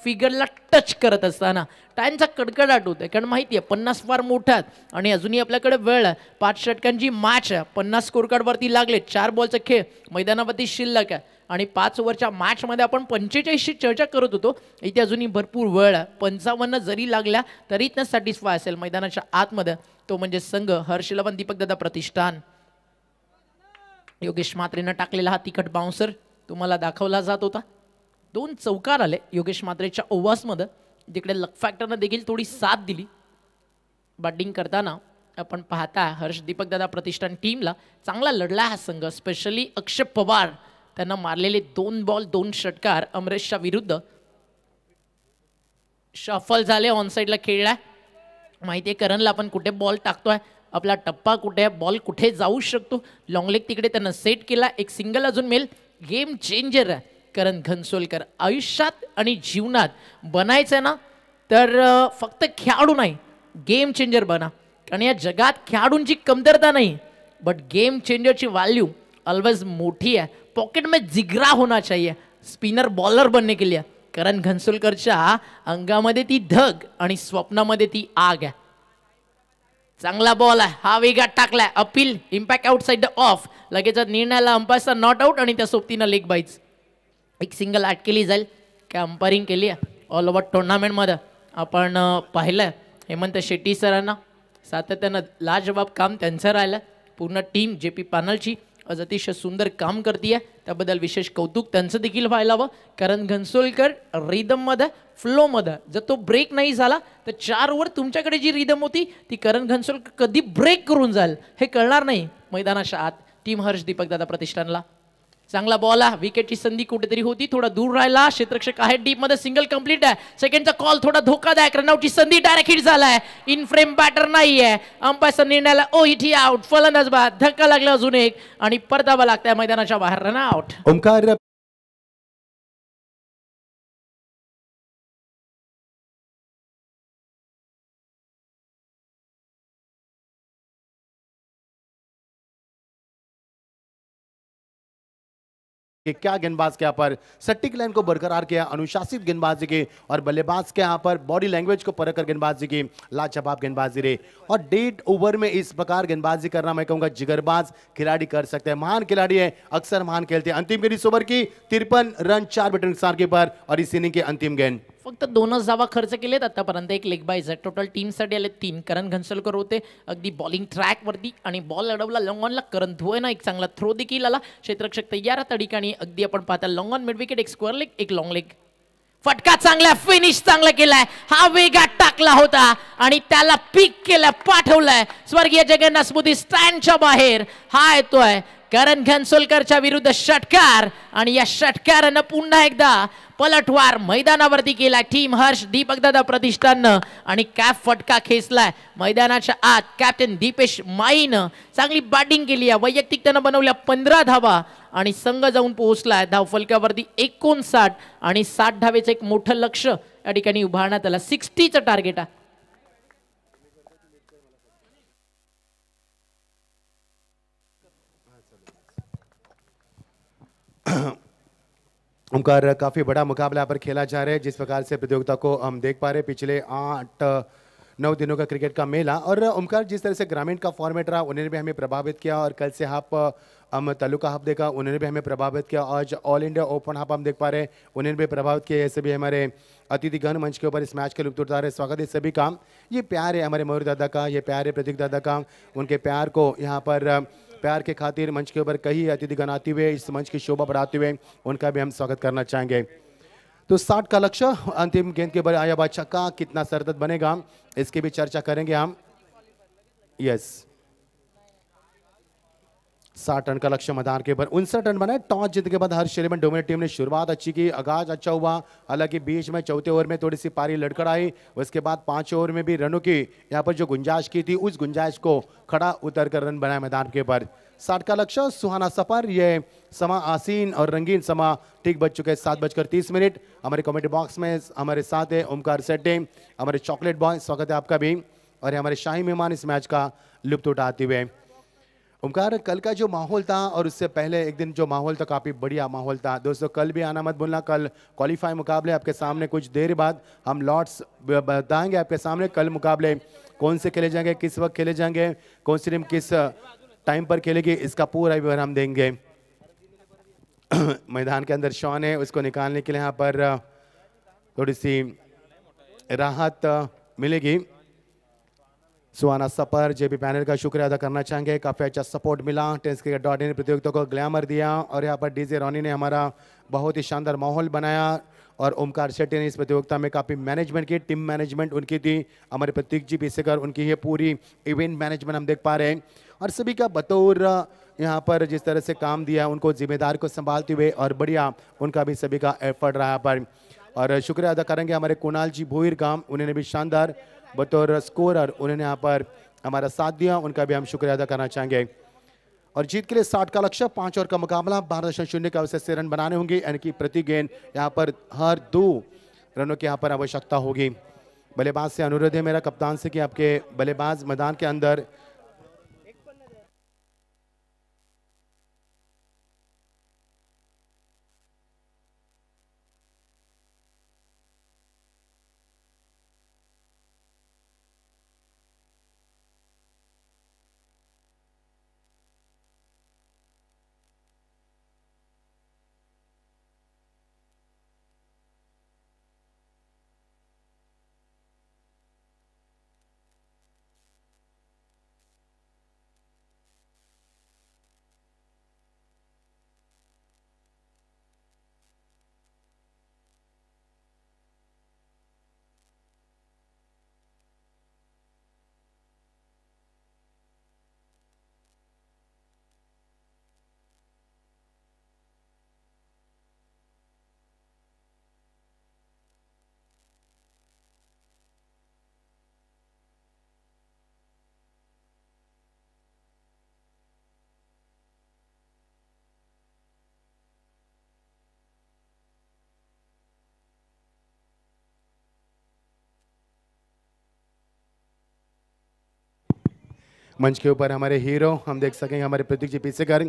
फिगरला टच करत असताना टाइमचा कडकडाट होत आहे, कारण माहिती आहे 50 फार मोठ्यात आणि अजूनही आपल्याकडे वेळ आहे. 5 षटकांची मॅच आहे, 50 स्कोर कार्डवरती लागले, 4 बॉलचा खेळ मैदानावरती शिल्लक आहे आणि 5 ओव्हरच्या मॅचमध्ये आपण 45ची चर्चा करत होतो. इथे अजूनही भरपूर वेळ आहे. 55 जरी लागल्या तरी न सॅटिस्फाय असेल मैदानाच्या आतमध्ये, तो म्हणजे संघ हर्ष 11 दीपकदादा प्रतिष्ठान. योगेश म्हात्रेनं टाकलेला हा तिखट बाउन्सर तुम्हाला दाखवला जात होता. 2 चौकार आले योगेश म्हात्रेच्या ओव्हर्समध्ये, जिकडे लक फॅक्टरनं देखील थोडी साथ दिली. बॅटिंग करताना आपण पाहता हर्ष दीपकदादा प्रतिष्ठान टीमला चांगला लढला हा संघ. स्पेशली अक्षय पवार त्यांना मारलेले 2 बॉल 2 षटकार अमरेशच्या विरुद्ध शफल झाले. ऑन साईडला खेळलाय, माहिती आहे करणला आपण कुठे बॉल टाकतोय, आपला टप्पा कुठे आहे, बॉल कुठे जाऊ शकतो. लॉंग लेग तिकडे त्यांना सेट केला. एक सिंगल अजून मिळेल. गेम चेंजर आहे करण घनसोलकर. आयुष्यात आणि जीवनात बनायचं ना तर फक्त खेळाडू नाही, गेम चेंजर बना. कारण या जगात खेळाडूंची कमतरता नाही, बट गेम चेंजरची व्हॅल्यू ऑलवेज मोठी आहे. पॉकेट में जिगरा होना चाहिए स्पिनर बॉलर बनने के लिए. करण घनसोलकरच्या अंगामध्ये ती धग आणि स्वप्नामध्ये ती आग आहे. चांगला बॉल आहे, हा वेगात टाकलाय, appeal, impact outside the of. लगेच निर्णयाला अंपायरचा नॉट आउट आणि त्या सोबतीनं लेग बाईट्स. एक सिंगल ॲड केली जाईल. काय अंपायरिंग केली आहे ऑल ओव्हर टुर्नामेंटमध्ये आपण पाहिलं. हेमंत शेट्टी सरांना सातत्यानं लाजवाब काम त्यांचं राहिलं. पूर्ण टीम जे पी पॅनलची आज अतिशय सुंदर काम करते आहे, त्याबद्दल विशेष कौतुक त्यांचं देखील व्हायला हवं. कारण घनसोलकर रिदममध्ये, फ्लोमध्ये, जर तो ब्रेक नाही झाला तर 4 ओव्हर तुमच्याकडे जी रिदम होती ती करण घनसोलकर कधी ब्रेक करून जाईल हे कळणार नाही मैदानाच्या आत. टीम हर्ष दीपकदादा प्रतिष्ठानला चांगला बॉल आहे. विकेटची संधी कुठेतरी होती, थोडा दूर राहिला. क्षेत्ररक्षक आहे डीप मध्ये, सिंगल कंप्लीट आहे. सेकंडचा कॉल थोडा धोकादायक, रनआउटची संधी डायरेक्ट हिट झालाय. इन फ्रेम बॅटर नाहीये. अंपायरचा निर्णयाला ओ इथे आउट. फलंदाज बाद, धक्का लागला अजून एक आणि परतावा लागताय मैदानाच्या बाहेर. रनआउट. ओमकार कि क्या गेंदबाज के यहाँ पर सटीक लाइन को बरकरार किया, अनुशासित गेंदबाजी की, और बल्लेबाज के यहाँ पर बॉडी लैंग्वेज को परखकर गेंदबाजी की, लाजवाब गेंदबाजी रही. और 1.5 ओवर में इस प्रकार गेंदबाजी करना मैं कहूंगा जिगरबाज खिलाड़ी कर सकते हैं. महान खिलाड़ी है, अक्सर महान खेलते हैं. अंतिम गेंद इस ओवर की 53 रन 4 विकेट नुकसान के पर, और इस इनिंग की अंतिम गेंद. फक्त 2च धावा खर्च केलेत आतापर्यंत. एक लेग बाईज आहे. टोटल टीमसाठी आले 3. करण घनसोलकर होते अगदी बॉलिंग ट्रॅकवरती आणि बॉल अडवला लॉंग ऑनला. करण धुवेना एक चांगला थ्रो देखील आला. क्षेत्ररक्षक तयार त्या ठिकाणी. अगदी आपण पाहता लॉंग ऑन मिड विकेट, एक स्क्वेअर लेग, एक लॉंग लेग. फटका चांगला, फिनिश चांगला केलाय. हा वेगात टाकला होता आणि त्याला पिक केलं, पाठवलंय स्वर्गीय जगन्नाथ स्मृती स्टँडच्या बाहेर. हा येतोय करण घनसोलकरच्या विरुद्ध षटकार आणि या षटकारानं पुन्हा एकदा पलटवार मैदानावरती केला टीम हर्ष दीपकदादा प्रतिष्ठाननं. आणि कॅप फटका खेचलाय मैदानाच्या आत. कॅप्टन दीपेश माईनं चांगली बॅटिंग केली आहे. वैयक्तिक त्यानं बनवल्या 15 धावा आणि संघ जाऊन पोहोचलाय धावफलकावरती 59 आणि 60 धावेचं एक मोठं लक्ष या ठिकाणी उभारण्यात आलं. 60चं टार्गेट आहे. ओमकार काफ़ी बड़ा मुकाबला यहाँ पर खेला जा रहा है। जिस प्रकार से प्रतियोगिता को हम देख पा रहे हैं, पिछले 8-9 दिनों का क्रिकेट का मेला, और ओमकार जिस तरह से ग्रामीण का फॉर्मेट रहा उन्होंने भी हमें प्रभावित किया, और कल से हम तालुका हब देखा उन्होंने भी हमें प्रभावित किया, आज ऑल इंडिया ओपन हब हम देख पा रहे हैं उन्होंने भी प्रभावित किया। ऐसे भी हमारे अतिथिगण मंच के ऊपर इस मैच के लुत्फ उठा रहे, स्वागत है सभी का। ये प्यार है हमारे मयूर दादा का, ये प्यार है प्रतीक दादा का, उनके प्यार को यहाँ पर प्यार के खातिर मंच के ऊपर कई अतिथिगण आते हुए इस मंच की शोभा बढ़ाते हुए उनका भी हम स्वागत करना चाहेंगे। तो 60 का लक्ष्य, अंतिम गेंद के ऊपर आया हुआ छक्का कितना सरदर्द बनेगा इसकी भी चर्चा करेंगे हम। यस, 60 रन का लक्ष्य मैदान के ऊपर, 59 रन बनाए। टॉस जीतने के बाद हर्ष 11 डोमिनेट टीम ने शुरुआत अच्छी की, आगाज अच्छा हुआ, हालांकि बीच में चौथे ओवर में थोड़ी सी पारी लड़खड़ आई, उसके बाद 5 ओवर में भी रनों की यहाँ पर जो गुंजाइश की थी उस गुंजाइश को खड़ा उतर कर रन बनाए मैदान के ऊपर। 60 का लक्ष्य, सुहाना सफर, ये समा आसीन और रंगीन समा ठीक बज चुके हैं 7:30। हमारे कमेटी बॉक्स में हमारे साथ है ओमकार सेट्टे, हमारे चॉकलेट बॉय, स्वागत है आपका भी, और हमारे शाही मेहमान इस मैच का लुत्फ उठाते हुए। ओमकार, कल का जो माहौल था और उससे पहले एक दिन जो माहौल था काफ़ी बढ़िया माहौल था दोस्तों। कल भी आना मत भूलना, कल क्वालिफाई मुकाबले आपके सामने कुछ देर बाद हम लॉट्स बताएंगे आपके सामने कल मुकाबले कौन से खेले जाएंगे, किस वक्त खेले जाएंगे, कौन सी टीम किस टाइम पर खेलेगी, इसका पूरा विवरण हम देंगे। मैदान के अंदर शॉन है, उसको निकालने के लिए यहाँ पर थोड़ी सी राहत मिलेगी। सुहाना सफर जेबी पैनल का शुक्रिया अदा करना चाहेंगे, काफ़ी अच्छा सपोर्ट मिला। टेनिसक्रिकेट.in प्रतियोगिता को ग्लैमर दिया, और यहाँ पर डीजे रॉनी ने हमारा बहुत ही शानदार माहौल बनाया, और ओमकार शेट्टी ने इस प्रतियोगिता में काफ़ी मैनेजमेंट की, टीम मैनेजमेंट उनकी थी, हमारे प्रतीक जी पीसेकर उनकी ये पूरी इवेंट मैनेजमेंट हम देख पा रहे हैं, और सभी का बतौर यहाँ पर जिस तरह से काम दिया उनको जिम्मेदारी को संभालते हुए, और बढ़िया उनका भी सभी का एफर्ट रहा यहाँ पर। और शुक्रिया अदा करेंगे हमारे कुणाल जी भोईर काम, उन्होंने भी शानदार बतौर स्कोरर उन्होंने यहाँ पर हमारा साथ दिया, उनका भी हम शुक्रिया अदा करना चाहेंगे। और जीत के लिए 60 का लक्ष्य, 5 ओवर का मुकाबला, 12.0 का अवसर से रन बनाने होंगे, यानी कि प्रति गेंद यहाँ पर हर 2 रनों की यहाँ पर आवश्यकता होगी। बल्लेबाज से अनुरोध है मेरा कप्तान से कि आपके बल्लेबाज मैदान के अंदर मंच के ऊपर हमारे हीरो हम देख सकेंगे हमारे प्रतीक जी पीसेकर,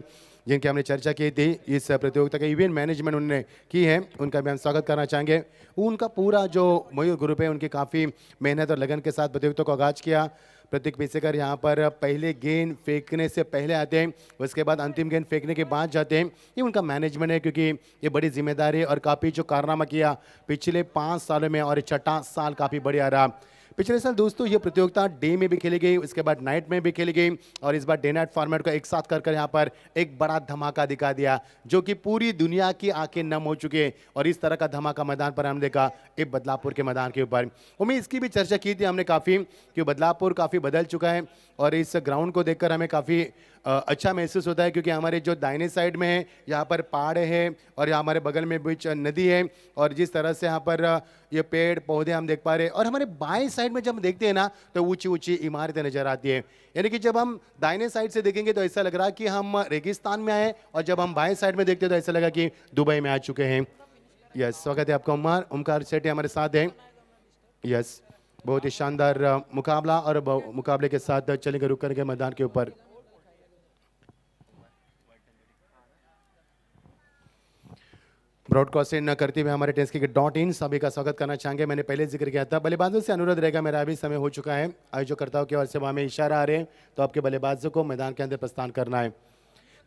जिनकी हमने चर्चा की थी इस प्रतियोगिता के इवेंट मैनेजमेंट उन्होंने की है, उनका भी हम स्वागत करना चाहेंगे। उनका पूरा जो मयूर ग्रुप है उनकी काफ़ी मेहनत और लगन के साथ प्रतियोगिता को आगाज किया। प्रतीक पीसेकर यहाँ पर पहले गेंद फेंकने से पहले आते हैं, उसके बाद अंतिम गेंद फेंकने के बाद जाते हैं, ये उनका मैनेजमेंट है, क्योंकि ये बड़ी जिम्मेदारी और काफ़ी जो कारनामा किया पिछले 5 सालों में, और ये 6ठा साल काफ़ी बढ़िया रहा। पिछले साल दोस्तों ये प्रतियोगिता डे में भी खेली गई, उसके बाद नाइट में भी खेली गई, और इस बार डे नाइट फॉर्मेट को एक साथ कर यहाँ पर एक बड़ा धमाका दिखा दिया, जो कि पूरी दुनिया की आंखें नम हो चुकी है। और इस तरह का धमाका मैदान पर हमने देखा एक बदलापुर के मैदान के ऊपर। उम्मीद इसकी भी चर्चा की थी हमने काफ़ी, कि बदलापुर काफ़ी बदल चुका है, और इस ग्राउंड को देखकर हमें काफ़ी अच्छा महसूस होता है, क्योंकि हमारे जो दाहिने साइड में है यहाँ पर पहाड़ है, और यहाँ हमारे बगल में बीच नदी है, और जिस तरह से यहाँ पर ये पेड़ पौधे हम देख पा रहे हैं, और हमारे बाएं साइड में जब हम देखते हैं ना तो ऊंची ऊंची इमारतें नजर आती है। यानी कि जब हम दाहिने साइड से देखेंगे तो ऐसा लग रहा है कि हम रेगिस्तान में आए, और जब हम बाएं साइड में देखते हैं तो ऐसा लगा कि दुबई में आ चुके हैं। यस, स्वागत है आपका ओमकार सेठी हमारे साथ हैं। यस, बहुत ही शानदार मुकाबला, और मुकाबले के साथ चलेंगे रुक करके मैदान के ऊपर। ब्रॉडकास्टिंग न करते हुए हमारे टेस्ट क्रिकेट .in सभी का स्वागत करना चाहेंगे। मैंने पहले जिक्र किया था, बल्लेबाजों से अनुरोध रहेगा, मेरा अभी समय हो चुका है। आयोजकर्ताओं की ओर से वहाँ में इशारा आ रहे हैं, तो आपके बल्लेबाजों को मैदान के अंदर प्रस्थान करना है।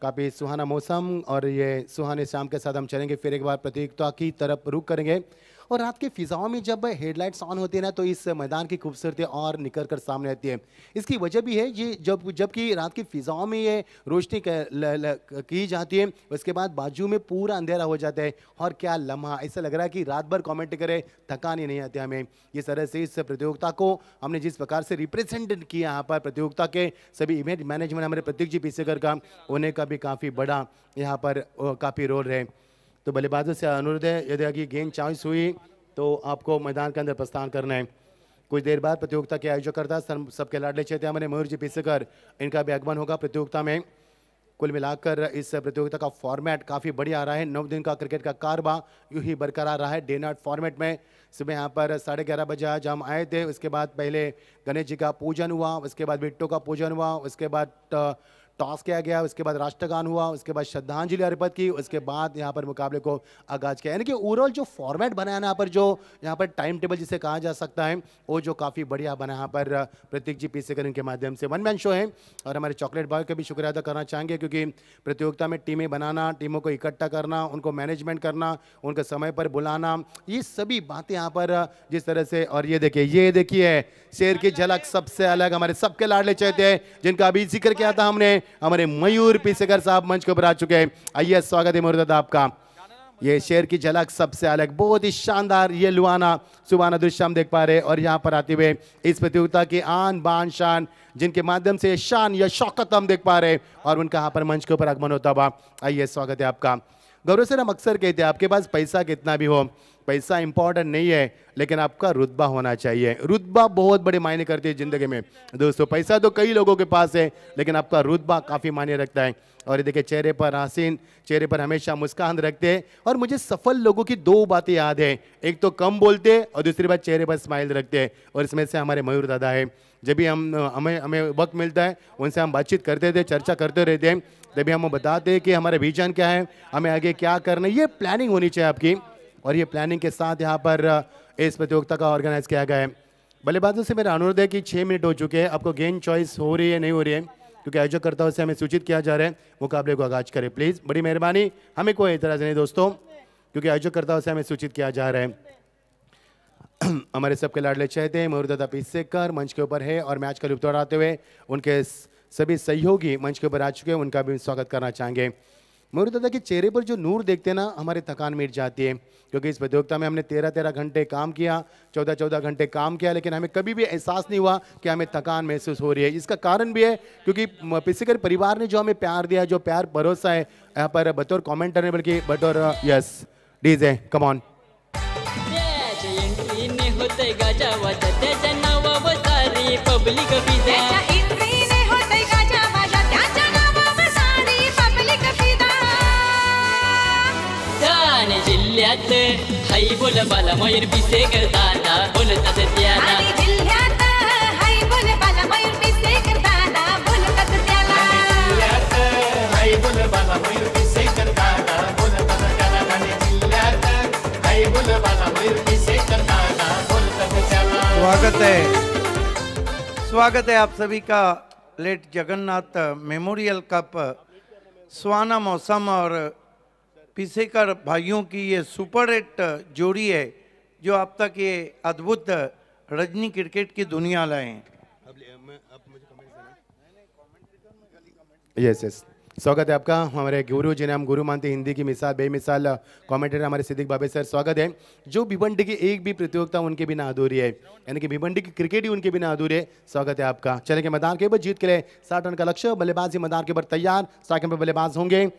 काफ़ी सुहाना मौसम और ये सुहाने शाम के साथ हम चलेंगे, फिर एक बार प्रतियोगिता की तरफ रुख करेंगे। और रात के फिजाओं में जब हेडलाइट्स ऑन होती है ना, तो इस मैदान की खूबसूरती और निकल कर सामने आती है। इसकी वजह भी है ये, जबकि रात की फिजाओं में ये रोशनी की जाती है, उसके बाद बाजू में पूरा अंधेरा हो जाता है। और क्या लम्हा, ऐसा लग रहा है कि रात भर कमेंट करे, थकान ही नहीं आती हमें। इस तरह से इस प्रतियोगिता को हमने जिस प्रकार से रिप्रेजेंट किया यहाँ पर, प्रतियोगिता के सभी इवेंट मैनेजमेंट हमारे प्रतीक जी पीसेकर का, उन्हें का भी काफ़ी बड़ा यहाँ पर काफ़ी रोल रहे। तो बल्लेबाजों से अनुरोध है, यदि आगे गेंद चॉइस हुई तो आपको मैदान के अंदर प्रस्थान करना है। कुछ देर बाद प्रतियोगिता के आयोजकर्ता सबके लाडले चेते हमारे मयूर जी पीसेकर, इनका भी आगमन होगा प्रतियोगिता में। कुल मिलाकर इस प्रतियोगिता का फॉर्मेट काफ़ी बढ़िया आ रहा है। 9 दिन का क्रिकेट का कारबा यूं ही बरकरार रहा है। डे नाइट फॉर्मेट में सुबह यहाँ पर 11:30 बजे आज हम आए थे। उसके बाद पहले गणेश जी का पूजन हुआ, उसके बाद बिट्टू का पूजन हुआ, उसके बाद टॉस किया गया, उसके बाद राष्ट्रगान हुआ, उसके बाद श्रद्धांजलि अर्पित की, उसके बाद यहाँ पर मुकाबले को आगाज किया। यानी कि ओवरऑल जो फॉर्मेट बना है ना, यहाँ पर टाइम टेबल जिसे कहा जा सकता है, वो जो काफ़ी बढ़िया बना यहाँ पर प्रतीक जी पीसेकर इनके माध्यम से। वन मैन शो है और हमारे चॉकलेट बॉय का भी शुक्रिया अदा करना चाहेंगे, क्योंकि प्रतियोगिता में टीमें बनाना, टीमों को इकट्ठा करना, उनको मैनेजमेंट करना, उनको समय पर बुलाना, ये सभी बातें यहाँ पर जिस तरह से। और ये देखिए शेर की झलक सबसे अलग, हमारे सबके लाडले चहेते हैं, जिनका अभी जिक्र किया था हमने, हमारे मयूर पीसेकर साहब मंच के ऊपर आ चुके हैं। आइए स्वागत है मयूर दादा आपका। ये शेर की झलक सबसे अलग, बहुत ही शानदार ये लुआना सुबाना दृश्य हम देख पा रहे हैं। और यहाँ पर आते हुए इस प्रतियोगिता की आन बान शान, जिनके माध्यम से शान या शौकत हम देख पा रहे हैं, और उनका यहाँ पर मंच के ऊपर आगमन होता हुआ। आइए स्वागत है आपका। गौरव सर, हम अक्सर कहते हैं आपके पास पैसा कितना भी हो, पैसा इंपॉर्टेंट नहीं है, लेकिन आपका रुतबा होना चाहिए। रुतबा बहुत बड़े मायने करती है जिंदगी में दोस्तों। पैसा तो कई लोगों के पास है, लेकिन आपका रुतबा काफ़ी मायने रखता है। और ये देखिए, चेहरे पर हसीन, चेहरे पर हमेशा मुस्कान रखते हैं। और मुझे सफल लोगों की 2 बातें याद है, एक तो कम बोलते और दूसरी बात चेहरे पर स्माइल रखते हैं। और इसमें से हमारे मयूर दादा है। जब भी हमें वक्त मिलता है, उनसे हम बातचीत करते थे, चर्चा करते रहते हैं, तभी हम बताते हैं कि हमारे विजन क्या है, हमें आगे क्या करना है। ये प्लानिंग होनी चाहिए आपकी, और ये प्लानिंग के साथ यहाँ पर इस प्रतियोगिता का ऑर्गेनाइज किया गया है। बल्लेबाजों से मेरा अनुरोध है कि 6 मिनट हो चुके हैं, आपको गेंद चॉइस हो रही है नहीं हो रही है, क्योंकि आयोजकर्ताओं से हमें सूचित किया जा रहा है मुकाबले को आगाज करें प्लीज़, बड़ी मेहरबानी। हमें कोई एतराज़ नहीं दोस्तों, क्योंकि आयोजकर्ताओं से हमें सूचित किया जा रहा है। हमारे सबके लाडले चहेते हैं मयूर दादा पीसेकर मंच के ऊपर है, और मैच का लुत्फ उठाते हुए उनके सभी सहयोगी मंच के ऊपर आ चुके हैं, उनका भी स्वागत करना चाहेंगे। मयूर दादा के चेहरे पर जो नूर देखते हैं ना, हमारी थकान मिट जाती है, क्योंकि इस प्रतियोगिता में हमने 13-13 घंटे काम किया, 14-14 घंटे काम किया, लेकिन हमें कभी भी एहसास नहीं हुआ कि हमें थकान महसूस हो रही है। इसका कारण भी है क्योंकि पीसेकर परिवार ने जो हमें प्यार दिया, जो प्यार भरोसा है यहाँ पर, बतौर कॉमेंटर नहीं बल्कि बतौर यस डीजे कम ऑन। एंट्रीने होतंय गाजावाजा, त्याच्या नावावर सारी पब्लिक फिदा. त्याच्या इंद्रीने होतंय गाजावाजा, त्याच्या नावावर सारी पब्लिक फिदा. ठाणे जिल्ह्यात हाय बोलबाला मयूर पीसेकर दादा बोलतात त्याला. आणि जिल्ह्यात हाय बोलबाला मयूर पीसेकर दादा बोलतात त्याला. स्वागत है आप सभी का लेट जगन्नाथ मेमोरियल कप सुहाना मौसम और पीसेकर भाइयों की ये सुपर हिट जोड़ी है, जो अब तक ये अद्भुत रजनी क्रिकेट की दुनिया लाए हैं। यस यस, स्वागत है आपका। हमारे गुरु जिन्हें हम गुरु मानते, हिंदी की मिसाल बेमिसाल कमेंटेटर हमारे सिद्दीक बाबे सर, स्वागत है। जो भिवंडी की एक भी प्रतियोगिता उनके बिना अधूरी है, यानी कि भिवंडी की क्रिकेट ही उनके बिना अधूरी है। स्वागत है आपका। चलेंगे मैदान के ऊपर, जीत के लिए 60 रन का लक्ष्य, बल्लेबाजी मैदान के ऊपर तैयार। स्ट्राइक में बल्लेबाज होंगे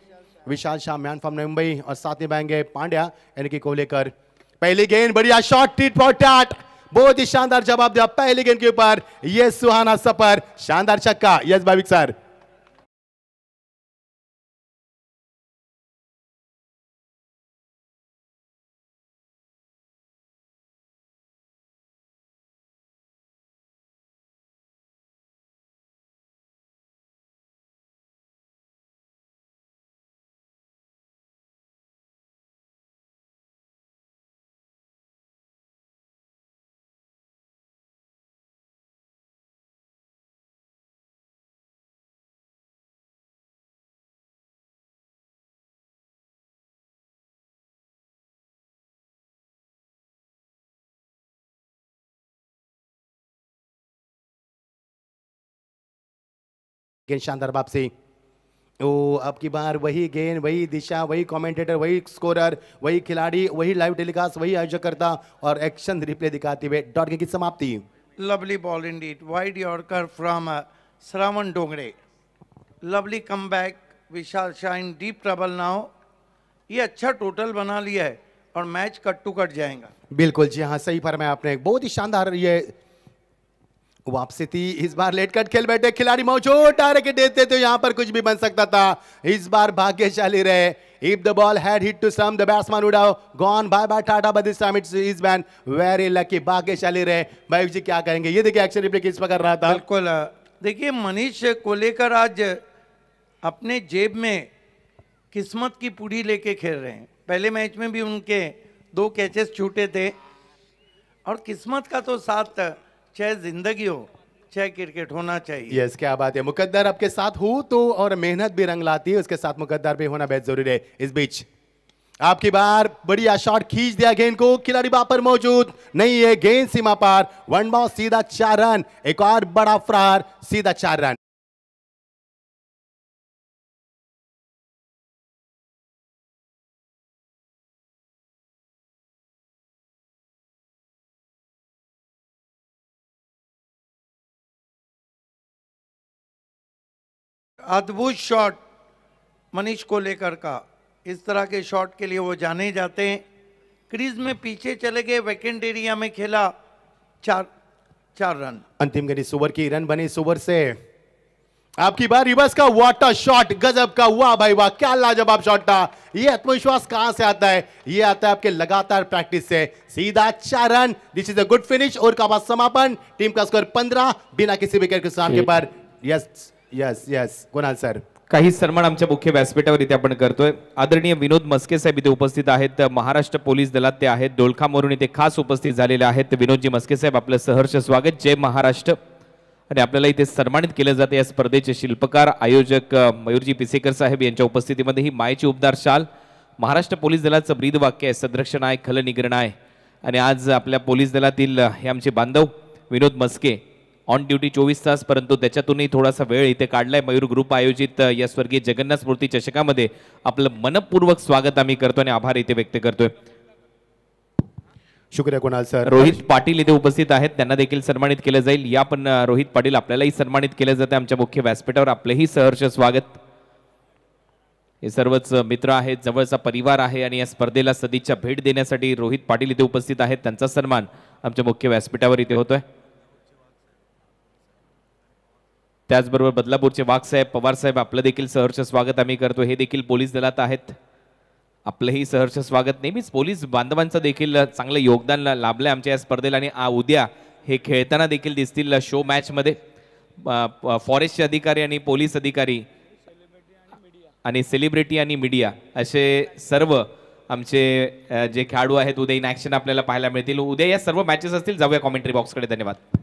विशाल शाह मैन फ्रॉम मुंबई, और साथ में पाएंगे पांड्या यानी कि कोहलेकर। पहली गेंद बढ़िया शॉट, टीट फॉर टैट, बहुत ही शानदार जवाब दिया पहली गेंद के ऊपर। ये सुहाना सफर, शानदार छक्का। Yes Bhavik sir. गेंद शानदार वापसी। ओ अब की बार वही गेंद, वही दिशा, वही कमेंटेटर, वही स्कोरर, वही खिलाड़ी, वही लाइव टेलीकास्ट, वही आयोजकर्ता और एक्शन रिप्ले दिखाते हुए डॉट गेंद की समाप्ति। Lovely ball indeed. Wide Yorker from Sravan Dongre. Lovely comeback. Vishal Shah in deep trouble now. ये अच्छा टोटल बना लिया है और मैच कट टू कट जाएगा। बिल्कुल जी हाँ, सही फरमाया आपने। बहुत ही शानदार ये वापसी थी। इस बार लेट कट खेल बैठे खिलाड़ी मौजूद, डायरेक्ट देते तो यहाँ पर कुछ भी बन सकता था। इस बार भाग्यशाली रहे। If the ball had hit to some, the batsman would have gone bye bye Tata, but this time it's his man. Very lucky, भाग्यशाली रहे। भाई जी क्या कहेंगे? ये देखिए एक्शन रिप्ले किस पर कर रहा था। बिल्कुल देखिए मनीष कोलेकर आज अपने जेब में किस्मत की पूरी लेके खेल रहे हैं। पहले मैच में भी उनके 2 कैचेस छूटे थे और किस्मत का तो साथ चाहे जिंदगी हो चाहे क्रिकेट होना चाहिए। यस क्या बात है। मुकद्दर आपके साथ हो तो और मेहनत भी रंग लाती है, उसके साथ मुकद्दर भी होना बेहद जरूरी है। इस बीच आपकी बार बढ़िया शॉट खींच दिया गेंद को, खिलाड़ी वहां पर मौजूद नहीं है, गेंद सीमा पार, 1 बॉल सीधा 4 रन, एक और बड़ा फरार, सीधा 4 रन। अद्भुत शॉट मनीष कोलेकर का। इस तरह के शॉट के लिए वो जाने जाते हैं। क्रीज में पीछे चले गए, वैकेंट एरिया में खेला, 4 रन। अंतिम गेंद ओवर की, रन बनी इस ओवर से। आपकी बार रिवर्स का वाटर शॉट, गजब का, वाह भाई वाह, क्या लाजवाब शॉट था। ये आत्मविश्वास कहां से आता है? ये आता है आपके लगातार प्रैक्टिस से। सीधा 4 run, this is a good finish. और का बाद समापन, टीम का स्कोर 15 बिना किसी विकेट के सामने पर। Yes yes yes Kunal sir, काही सन्मान आमच्या मुख्य व्यासपीठावर इथे आपण करतोय। आदरणीय विनोद मस्के साहेब इथे उपस्थित आहेत, महाराष्ट्र पोलीस दलात ते आहेत, दोलखामवरून इथे खास उपस्थित झालेले आहेत। विनोदजी मस्के साहेब आपलं सहर्ष स्वागत, जय महाराष्ट्र। आणि आपल्याला इथे सन्मानित केले जाते या स्पर्धेचे शिल्पकार आयोजक मयूरजी पिसेकर साहेब यांच्या उपस्थितीमध्ये ही मायेची उबदार शाल, महाराष्ट्र पोलीस दलाचं ब्रीद वाक्य आहे, सदरक्षणाय खल निग्रणाय। आणि आज आपल्या पोलीस दलातील हे आमचे बांधव विनोद मस्के ऑन ड्यूटी 24 तास, परंतु त्याच्यातूनही थोडासा वेळ इथे काढलाय। मयूर ग्रुप आयोजित या स्वर्गीय जगन्नाथ स्मृती चषकामध्ये आपलं मनपूर्वक स्वागत आम्ही करतो आणि आभार इथे व्यक्त करतोय। शुक्रिया कुणाल सर। रोहित पाटील इथे उपस्थित आहेत, त्यांना देखील सन्मानित केलं जाईल। या पण रोहित पाटील आपल्यालाही सन्मानित केलं जाते आमच्या मुख्य व्यासपीठावर, आपलेही सहर्ष स्वागत। हे सर्वच मित्र आहेत, जवळचा परिवार आहे आणि या स्पर्धेला सदिच्छा भेट देण्यासाठी रोहित पाटील इथे उपस्थित आहेत, त्यांचा सन्मान आमच्या मुख्य व्यासपीठावर इथे होतोय। त्याचबरोबर बदलापूरचे वाघ साहेब, पवार साहेब, आपलं देखील सहर्ष स्वागत आम्ही करतो। हे देखील पोलीस दलात आहेत, आपलंही सहर्ष स्वागत। नेहमीच पोलीस बांधवांचं देखील चांगलं योगदान लाभलंय आमच्या या स्पर्धेला आणि उद्या हे खेळताना देखील दिसतील शो मॅच मध्ये। फॉरेस्टचे अधिकारी आणि पोलीस अधिकारी आणि सेलिब्रिटी आणि मीडिया असे सर्व आमचे जे खेळाडू आहेत उद्या इन ॲक्शन आपल्याला पाहायला मिळतील। उद्या या सर्व मॅचेस असतील, जाऊया कॉमेंट्री बॉक्सकडे। धन्यवाद।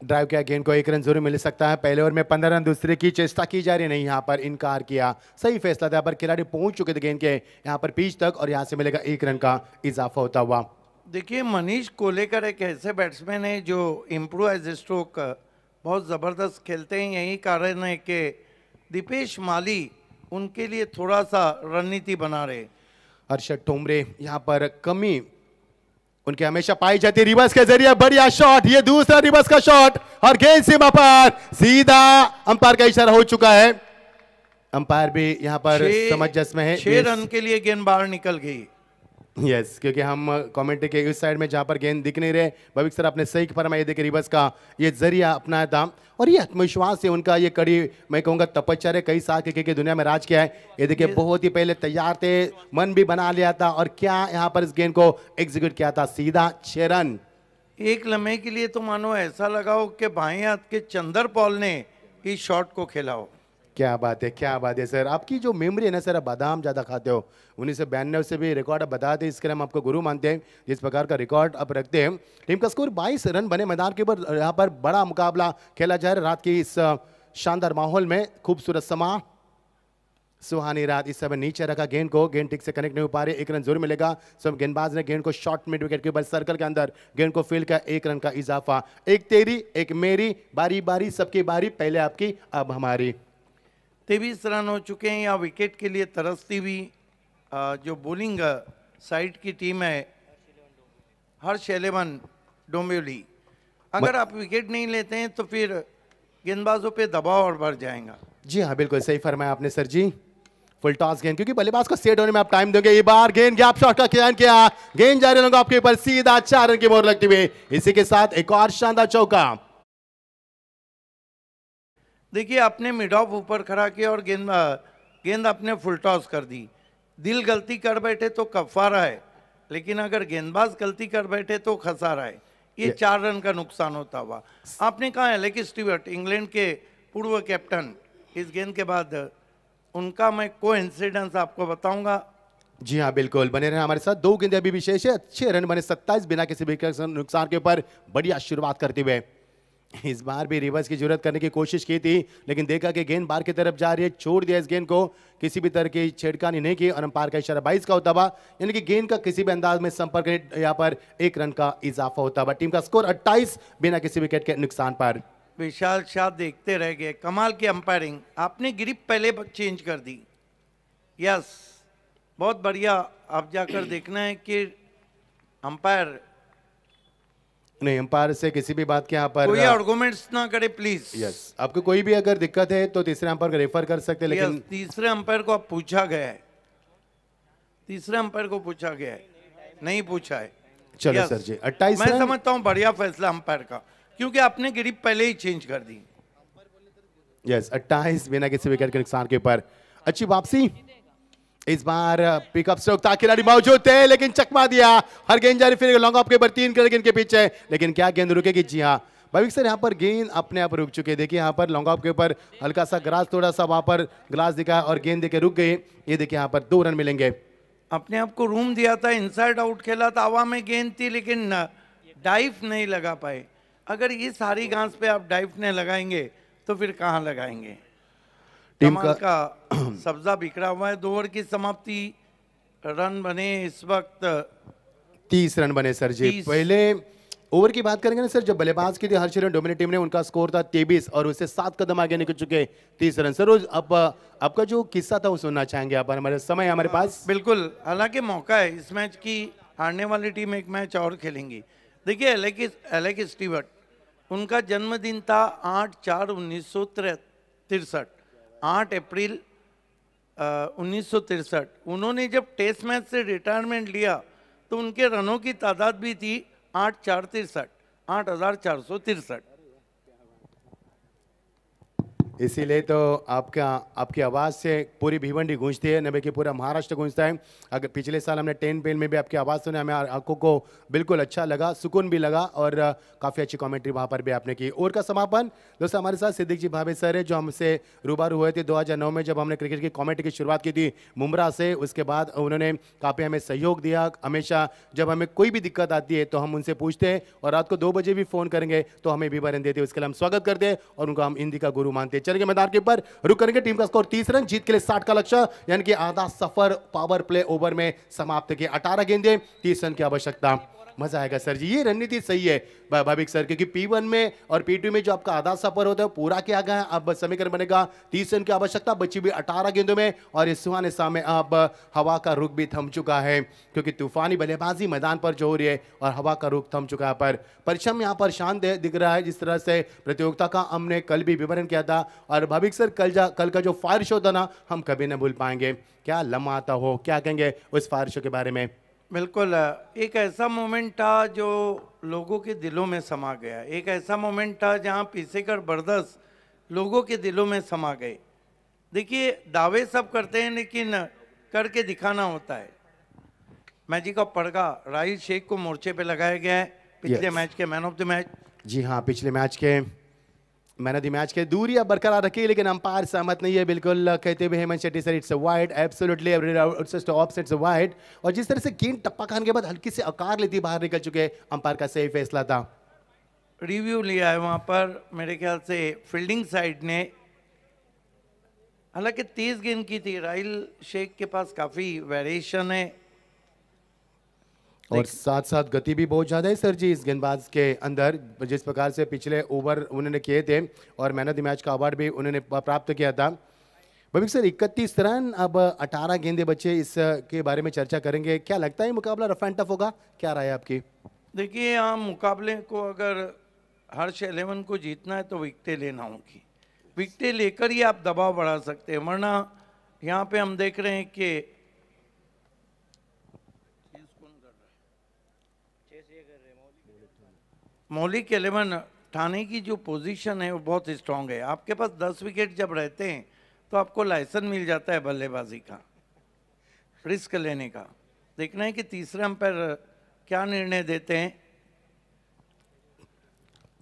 ड्राइव किया, गेंद को 1 रन जरूर मिल सकता है। पहले ओवर में 15 रन, दूसरे की चेष्टा की जा रही नहीं, यहाँ पर इनकार किया। सही फैसला था, यहाँ पर खिलाड़ी पहुंच चुके थे गेंद के यहाँ पर पिच तक और यहाँ से मिलेगा 1 रन का इजाफा होता हुआ। देखिए मनीष कोलेकर एक ऐसे बैट्समैन है जो इम्प्रूव एज ए स्ट्रोक बहुत ज़बरदस्त खेलते हैं। यही कारण है कि दीपेश माली उनके लिए थोड़ा सा रणनीति बना रहे। हर्षद टोमरे यहाँ पर कमी उनके हमेशा पाई जाती है। रिवर्स के जरिए बढ़िया शॉट, ये दूसरा रिवर्स का शॉट और गेंद सीमा पर, सीधा अंपायर का इशारा हो चुका है। अंपायर भी यहाँ पर समंजस में है। 6 रन के लिए गेंद बाहर निकल गई। यस क्योंकि हम कमेंट्री के इस साइड में जहां पर गेंद दिख नहीं रहे, भविक सर आपने सही फरमाया, देखिए रिवर्स का ये जरिया अपनाया था और ये आत्मविश्वास से उनका ये कड़ी, मैं कहूँगा तपश्चर्या, कई साल क्रिकेट की दुनिया में राज किया है। ये देखिए बहुत ही पहले तैयार थे, मन भी बना लिया था और क्या यहाँ पर इस गेंद को एग्जीक्यूट किया था, सीधा 6 रन। एक लम्हे के लिए तो मानो ऐसा लगा हो कि बाएं हाथ के चंदर पॉल ने इस शॉट को खेला हो। क्या बात है, क्या बात है सर। आपकी जो मेमोरी है ना सर, आप बादाम ज़्यादा खाते हो, 1992 से भी रिकॉर्ड आप बताते हैं, इसके लिए हम आपको गुरु मानते हैं जिस प्रकार का रिकॉर्ड आप रखते हैं। टीम का स्कोर 22 रन बने मैदान के ऊपर, यहाँ पर बड़ा मुकाबला खेला जा रहा है रात की इस शानदार माहौल में। खूबसूरत समा सुहानी रात। इस समय नीचे रखा गेंद को, गेंद ठीक से कनेक्ट नहीं हो पा रही, 1 रन जरूर मिलेगा। सब गेंदबाज ने गेंद को शॉर्ट मिड विकेट के ऊपर सर्कल के अंदर गेंद को फील्ड का 1 रन का इजाफा। एक तेरी एक मेरी, बारी बारी सबकी बारी, पहले आपकी अब हमारी। 23 रन हो चुके हैं। यहाँ विकेट के लिए तरसती हुई जो बॉलिंग साइड की टीम है, हर्ष 11 डोंबिवली, अगर आप विकेट नहीं लेते हैं तो फिर गेंदबाजों पे दबाव और बढ़ जाएगा। जी हाँ, बिल्कुल सही फरमाया आपने सर जी। फुल टॉस गेंद, क्योंकि बल्लेबाज को सेट होने में आप टाइम दोगे। ये बार गेंद गैप शॉट का चयन किया, गेंद जा रही है आपके ऊपर सीधा 4 रन की मोहर लगती हुई। इसी के साथ एक और शानदार चौका। देखिए आपने मिड ऑफ ऊपर खड़ा किया और गेंद आपने फुल टॉस कर दी। दिल गलती कर बैठे तो कफारा है, लेकिन अगर गेंदबाज गलती कर बैठे तो खसारा है। ये 4 रन का नुकसान होता हुआ। आपने कहा एलेक्स स्टीवर्ट, इंग्लैंड के पूर्व कैप्टन, इस गेंद के बाद उनका मैं को इंसिडेंस आपको बताऊंगा। जी हाँ, बिल्कुल बने रहे हमारे साथ। 2 गेंदें अभी भी शेष है, अच्छे रन बने 27 बिना किसी भी नुकसान के ऊपर, बढ़िया शुरुआत करते हुए। इस बार भी रिवर्स की जरूरत करने की कोशिश की थी, लेकिन देखा कि गेंद बाहर की तरफ जा रही है, छोड़ दिया इस गेंद को, किसी भी तरह की छेड़खानी नहीं की और अंपायर का इशारा 22 का होता हुआ, यानी कि गेंद का किसी भी अंदाज में संपर्क यहाँ पर 1 रन का इजाफा होता हुआ। टीम का स्कोर 28 बिना किसी विकेट के नुकसान पर। विशाल शाह देखते रह गए। कमाल की अंपायरिंग। आपने ग्रिप पहले चेंज कर दी। यस, बहुत बढ़िया। आप जाकर देखना है कि अंपायर नहीं, अंपायर से किसी भी बात के यहाँ पर कोई आर्गुमेंट्स ना करे प्लीज। यस, आपको कोई भी अगर दिक्कत है तो तीसरे अंपायर को रेफर कर सकते हैं, लेकिन तीसरे अंपायर को अब पूछा गया है, तीसरे अंपायर को पूछा गया है, नहीं पूछा है। चलो सर जी, 28 मैं रन। समझता हूँ बढ़िया फैसला अंपायर का, क्योंकि आपने ग्रिप पहले ही चेंज कर दी। यस, 28 बिना किसी विकेट के नुकसान के ऊपर। अच्छी वापसी। इस बार पिकअप स्ट्रोक था, खिलाड़ी मौजूद थे लेकिन चकमा दिया। हर गेंद जारी, फिर लॉन्ग ऑफ के ऊपर 3 गेंद के पीछे, लेकिन क्या गेंद रुकेगी? जी हाँ भाविक सर, यहाँ पर गेंद अपने आप रुक चुके। देखिए यहाँ पर लॉन्ग ऑफ के ऊपर हल्का सा ग्रास, थोड़ा सा वहां पर ग्लास दिखा और गेंद देके रुक गई। ये देखिए यहाँ पर 2 रन मिलेंगे। अपने आप को रूम दिया था, इनसाइड आउट खेला था, हवा में गेंद थी लेकिन डाइव नहीं लगा पाए। अगर ये सारी घास पे आप डाइव नहीं लगाएंगे तो फिर कहाँ लगाएंगे? टीम कमाल का सब्जा बिखरा हुआ है। 2 ओवर की समाप्ति, रन बने इस वक्त 30 रन बने सर जी। 30। पहले ओवर की बात करेंगे ना सर, जब बल्लेबाज की थी हर्ष डोमिनेट टीम ने, उनका स्कोर था 23 और उससे 7 कदम आगे निकल चुके 30 रन। सर अब आपका जो किस्सा था वो सुनना चाहेंगे आप, हमारे समय हमारे पास। बिल्कुल, हालांकि मौका है इस मैच की, हारने वाली टीम एक मैच और खेलेंगी। देखिए एलेक्स स्टीवर्ट, उनका जन्मदिन था 8/4/1963, 8 अप्रैल 1963। उन्होंने जब टेस्ट मैच से रिटायरमेंट लिया तो उनके रनों की तादाद भी थी 8,463, 8,463। इसीलिए तो आपकी आवाज़ से पूरी भिवंडी गूंजती है, न कि पूरा महाराष्ट्र गूंजता है। अगर पिछले साल हमने 10 पेन में भी आपकी आवाज़ सुनी, हमें आंखों को बिल्कुल अच्छा लगा, सुकून भी लगा और काफ़ी अच्छी कमेंट्री वहाँ पर भी आपने की। और का समापन दोस्तों हमारे साथ सिद्दीक जी भावे सर है, जो हमसे रूबरू हुए थे 2009 में, जब हमने क्रिकेट की कमेंट्री की शुरुआत की थी मुमरा से। उसके बाद उन्होंने काफ़ी हमें सहयोग दिया। हमेशा जब हमें कोई भी दिक्कत आती है तो हम उनसे पूछते हैं, और रात को 2 बजे भी फ़ोन करेंगे तो हमें भी बरन देते हैं। उसके लिए हम स्वागत करते हैं और उनको हम हिंदी का गुरु मानते हैं। चलेंगे मैदान के ऊपर, रुक करेंगे। टीम का स्कोर 30 रन, जीत के लिए 60 का लक्ष्य, यानी कि आधा सफर पावर प्ले ओवर में समाप्त किया। 18 गेंदें, 30 रन की आवश्यकता। मजा आएगा सर जी, ये रणनीति सही है भाविक सर, क्योंकि P1 में और P2 में जो आपका आधा सफर होता है पूरा किया गया। अब समीकरण बनेगा 30 रन की आवश्यकता, बची भी 18 गेंदों में, और इस सुहाने सामने अब हवा का रुख भी थम चुका है, क्योंकि तूफानी बल्लेबाजी मैदान पर जो हो रही है और हवा का रुख थम चुका है। पर परिश्रम यहाँ पर शांत दिख रहा है, जिस तरह से प्रतियोगिता का हमने कल भी विवरण किया था। और भाविक सर कल का जो फायर शो था ना, हम कभी न भूल पाएंगे। क्या लम्हा आता हो, क्या कहेंगे उस फायर शो के बारे में? बिल्कुल, एक ऐसा मोमेंट था जो लोगों के दिलों में समा गया। एक ऐसा मोमेंट था जहां पीसेकर बर्दस लोगों के दिलों में समा गए। देखिए, दावे सब करते हैं लेकिन करके दिखाना होता है। मैजिक ऑफ पड़गा, राहिल शेख को मोर्चे पे लगाया गया है, पिछले मैच के मैन ऑफ द मैच। जी हाँ, पिछले मैच के मैन ऑफ द मैच के दूरियां बरकरार रखी, लेकिन अंपायर सहमत नहीं है बिल्कुल, कहते हुए Hemant Shetty sir it's a wide, absolutely offsets a wide. और जिस तरह से गेंद टप्पा खाने के बाद हल्की से आकार लेती बाहर निकल चुके, अंपायर का सही फैसला था। रिव्यू लिया है वहां पर, मेरे ख्याल से फील्डिंग साइड ने हालांकि तेज गेंद की थी, राहिल शेख के पास काफी वेरिएशन है और साथ साथ गति भी बहुत ज्यादा है सर जी इस गेंदबाज के अंदर, जिस प्रकार से पिछले ओवर उन्होंने किए थे और मैन ऑफ द मैच का अवार्ड भी उन्होंने प्राप्त किया था। भाई सर 31 रन, अब 18 गेंदे बचे, इस के बारे में चर्चा करेंगे। क्या लगता है मुकाबला रफ एंड टफ होगा, क्या राय है आपकी? देखिए, यहाँ मुकाबले को अगर हर्ष 11 को जीतना है तो विकेटें लेना होगी, विकेटें लेकर ही आप दबाव बढ़ा सकते हैं, वरना यहाँ पे हम देख रहे हैं कि मौलिक 11 ठाणे की जो पोजीशन है वो बहुत स्ट्रांग है। आपके पास 10 विकेट जब रहते हैं तो आपको लाइसेंस मिल जाता है बल्लेबाजी का, रिस्क लेने का। देखना है कि तीसरे अंपायर क्या निर्णय देते हैं।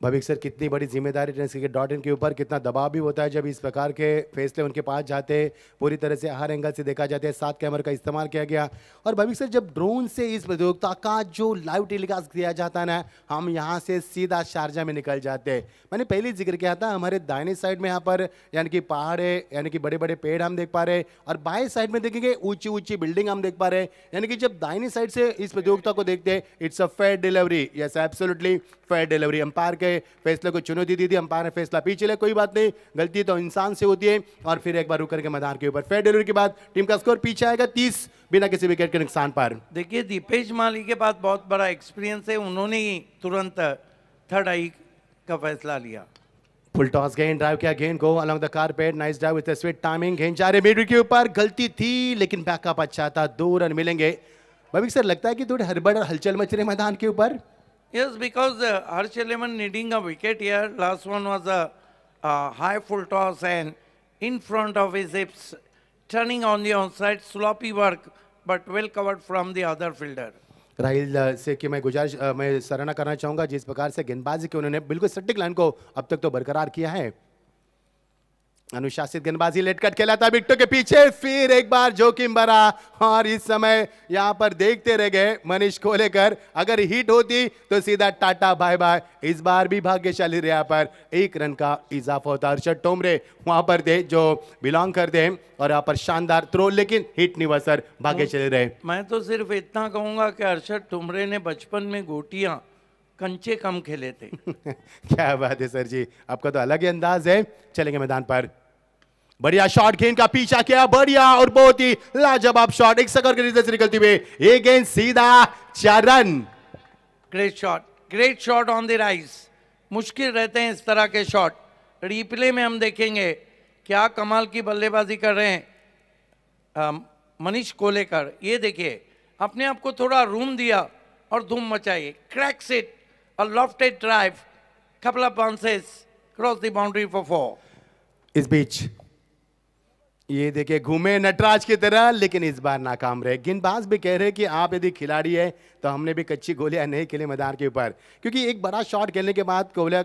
भविक सर कितनी बड़ी जिम्मेदारी टेनिस क्रिकेट डॉट इन के ऊपर, कितना दबाव भी होता है जब इस प्रकार के फैसले उनके पास जाते हैं, पूरी तरह से हर एंगल से देखा जाता है। 7 कैमरे का इस्तेमाल किया गया और भविक सर जब ड्रोन से इस प्रतियोगिता का जो लाइव टेलीकास्ट किया जाता है ना, हम यहाँ से सीधा शारजा में निकल जाते हैं। मैंने पहले जिक्र किया था, हमारे दाहिने साइड में यहाँ पर यानी कि पहाड़ है, यानी कि बड़े बड़े पेड़ हम देख पा रहे हैं, और बाएं साइड में देखेंगे ऊंची ऊंची बिल्डिंग हम देख पा रहे हैं। यानी कि जब दाहिनी साइड से इस प्रतियोगिता को देखते हैं, it's a fair delivery, yes absolutely fair delivery. Umpire के फैसले को चुनौती दी थी, अंपायर ने फैसला पीछे ले, कोई बात नहीं, गलती तो इंसान से होती है। और फिर एक बार रुक करके मैदान के ऊपर फेयर डिलीवरी के बाद टीम का स्कोर पीछे आएगा 30 बिना किसी विकेट के नुकसान पर। देखिए, दीपेश माली के पास बहुत बड़ा एक्सपीरियंस है, उन्होंने ही तुरंत थर्ड आई का फैसला लिया। फुल टॉस गेंद, ड्राइव किया गेंद को along the carpet, nice drive with sweet timing, गेंद जा रही मिड के ऊपर, गलती थी लेकिन बैकअप अच्छा था, 2 रन मिलेंगे। भविक सर लगता है कि थोड़ी हड़बड़ और हलचल मच रही मैदान के ऊपर। Yes, because Harsh 11 needing a wicket here. Last one was a high full toss and in front of his hips, turning on the onside, sloppy work, but well covered from the other fielder. Rahil से कि मैं गुजारिश मैं सराहना करना चाहूंगा जिस प्रकार से गेंदबाजी की उन्होंने बिल्कुल सटीक लाइन को अब तक तो बरकरार किया है। अनुशासित गेंदबाजी, लेट कट खेला था विकेटों के पीछे, फिर एक बार जोखिम भरा, और इस समय यहां पर देखते रह गए मनीष कोलेकर। अगर हिट होती तो सीधा टाटा बाय बाय। इस बार भी भाग्यशाली रहे, यहाँ पर 1 रन का इजाफा होता। अर्शद टोमरे वहां पर थे जो बिलोंग करते हैं, और यहाँ पर शानदार थ्रो, लेकिन हिट नहीं हुआ सर, भाग्यशाली रहे। मैं तो सिर्फ इतना कहूंगा कि अर्शद टोमरे ने बचपन में गोटियां कंचे कम खेले थे। क्या बात है सर जी, आपका तो अलग ही अंदाज है। चलेंगे मैदान पर, बढ़िया शॉट, गेंद का पीछा किया, बढ़िया और बहुत ही लाजवाब शॉट, एक सकर के रिजल्ट से निकलती हुई ये गेंद सीधा 4 run. Great shot on the rise. मुश्किल रहते हैं इस तरह के शॉट, रिप्ले में हम देखेंगे क्या कमाल की बल्लेबाजी कर रहे हैं मनीष कोलेकर। ये देखिए, अपने आप को थोड़ा रूम दिया और धूम मचाई, cracks it, a lofted drive, couple of bounces, cross the boundary for 4. इस बीच ये देखिए घूमे नटराज की तरह, लेकिन इस बार नाकाम रहे। गेंदबाज भी कह रहे कि आप यदि खिलाड़ी है तो हमने भी कच्ची गोलियां नहीं खेली मैदान के ऊपर, क्योंकि एक बड़ा शॉट खेलने के बाद कोहली,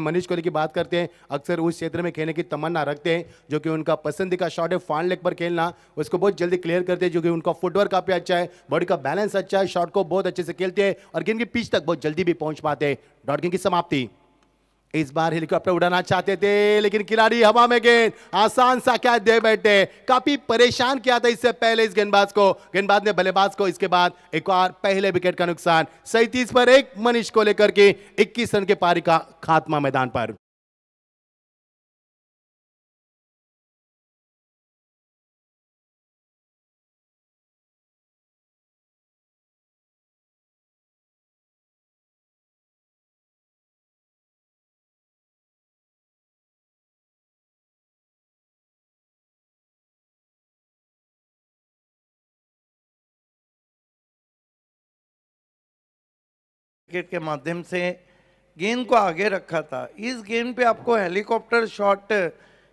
मनीष कोहली की बात करते हैं, अक्सर उस क्षेत्र में खेलने की तमन्ना रखते हैं जो कि उनका पसंदीदा शॉट है, फान लेग पर खेलना, उसको बहुत जल्दी क्लियर करते हैं, जो कि उनका फुटवर्क काफी अच्छा है, बॉडी का बैलेंस अच्छा है, शॉट को बहुत अच्छे से खेलते हैं और गेंद की पिच तक बहुत जल्दी भी पहुंच पाते हैं। डॉट गेंद की समाप्ति। इस बार हेलीकॉप्टर उड़ाना चाहते थे, लेकिन खिलाड़ी हवा में गेंद आसान सा क्या दे बैठे, काफी परेशान किया था इससे पहले इस गेंदबाज को, गेंदबाज ने बल्लेबाज को। इसके बाद एक और पहले विकेट का नुकसान, 37 पर 1 मनीष को लेकर के 21 रन के पारी का खात्मा मैदान पर। क्रिकेट के माध्यम से गेंद को आगे रखा था। इस गेंद पे आपको हेलीकॉप्टर शॉट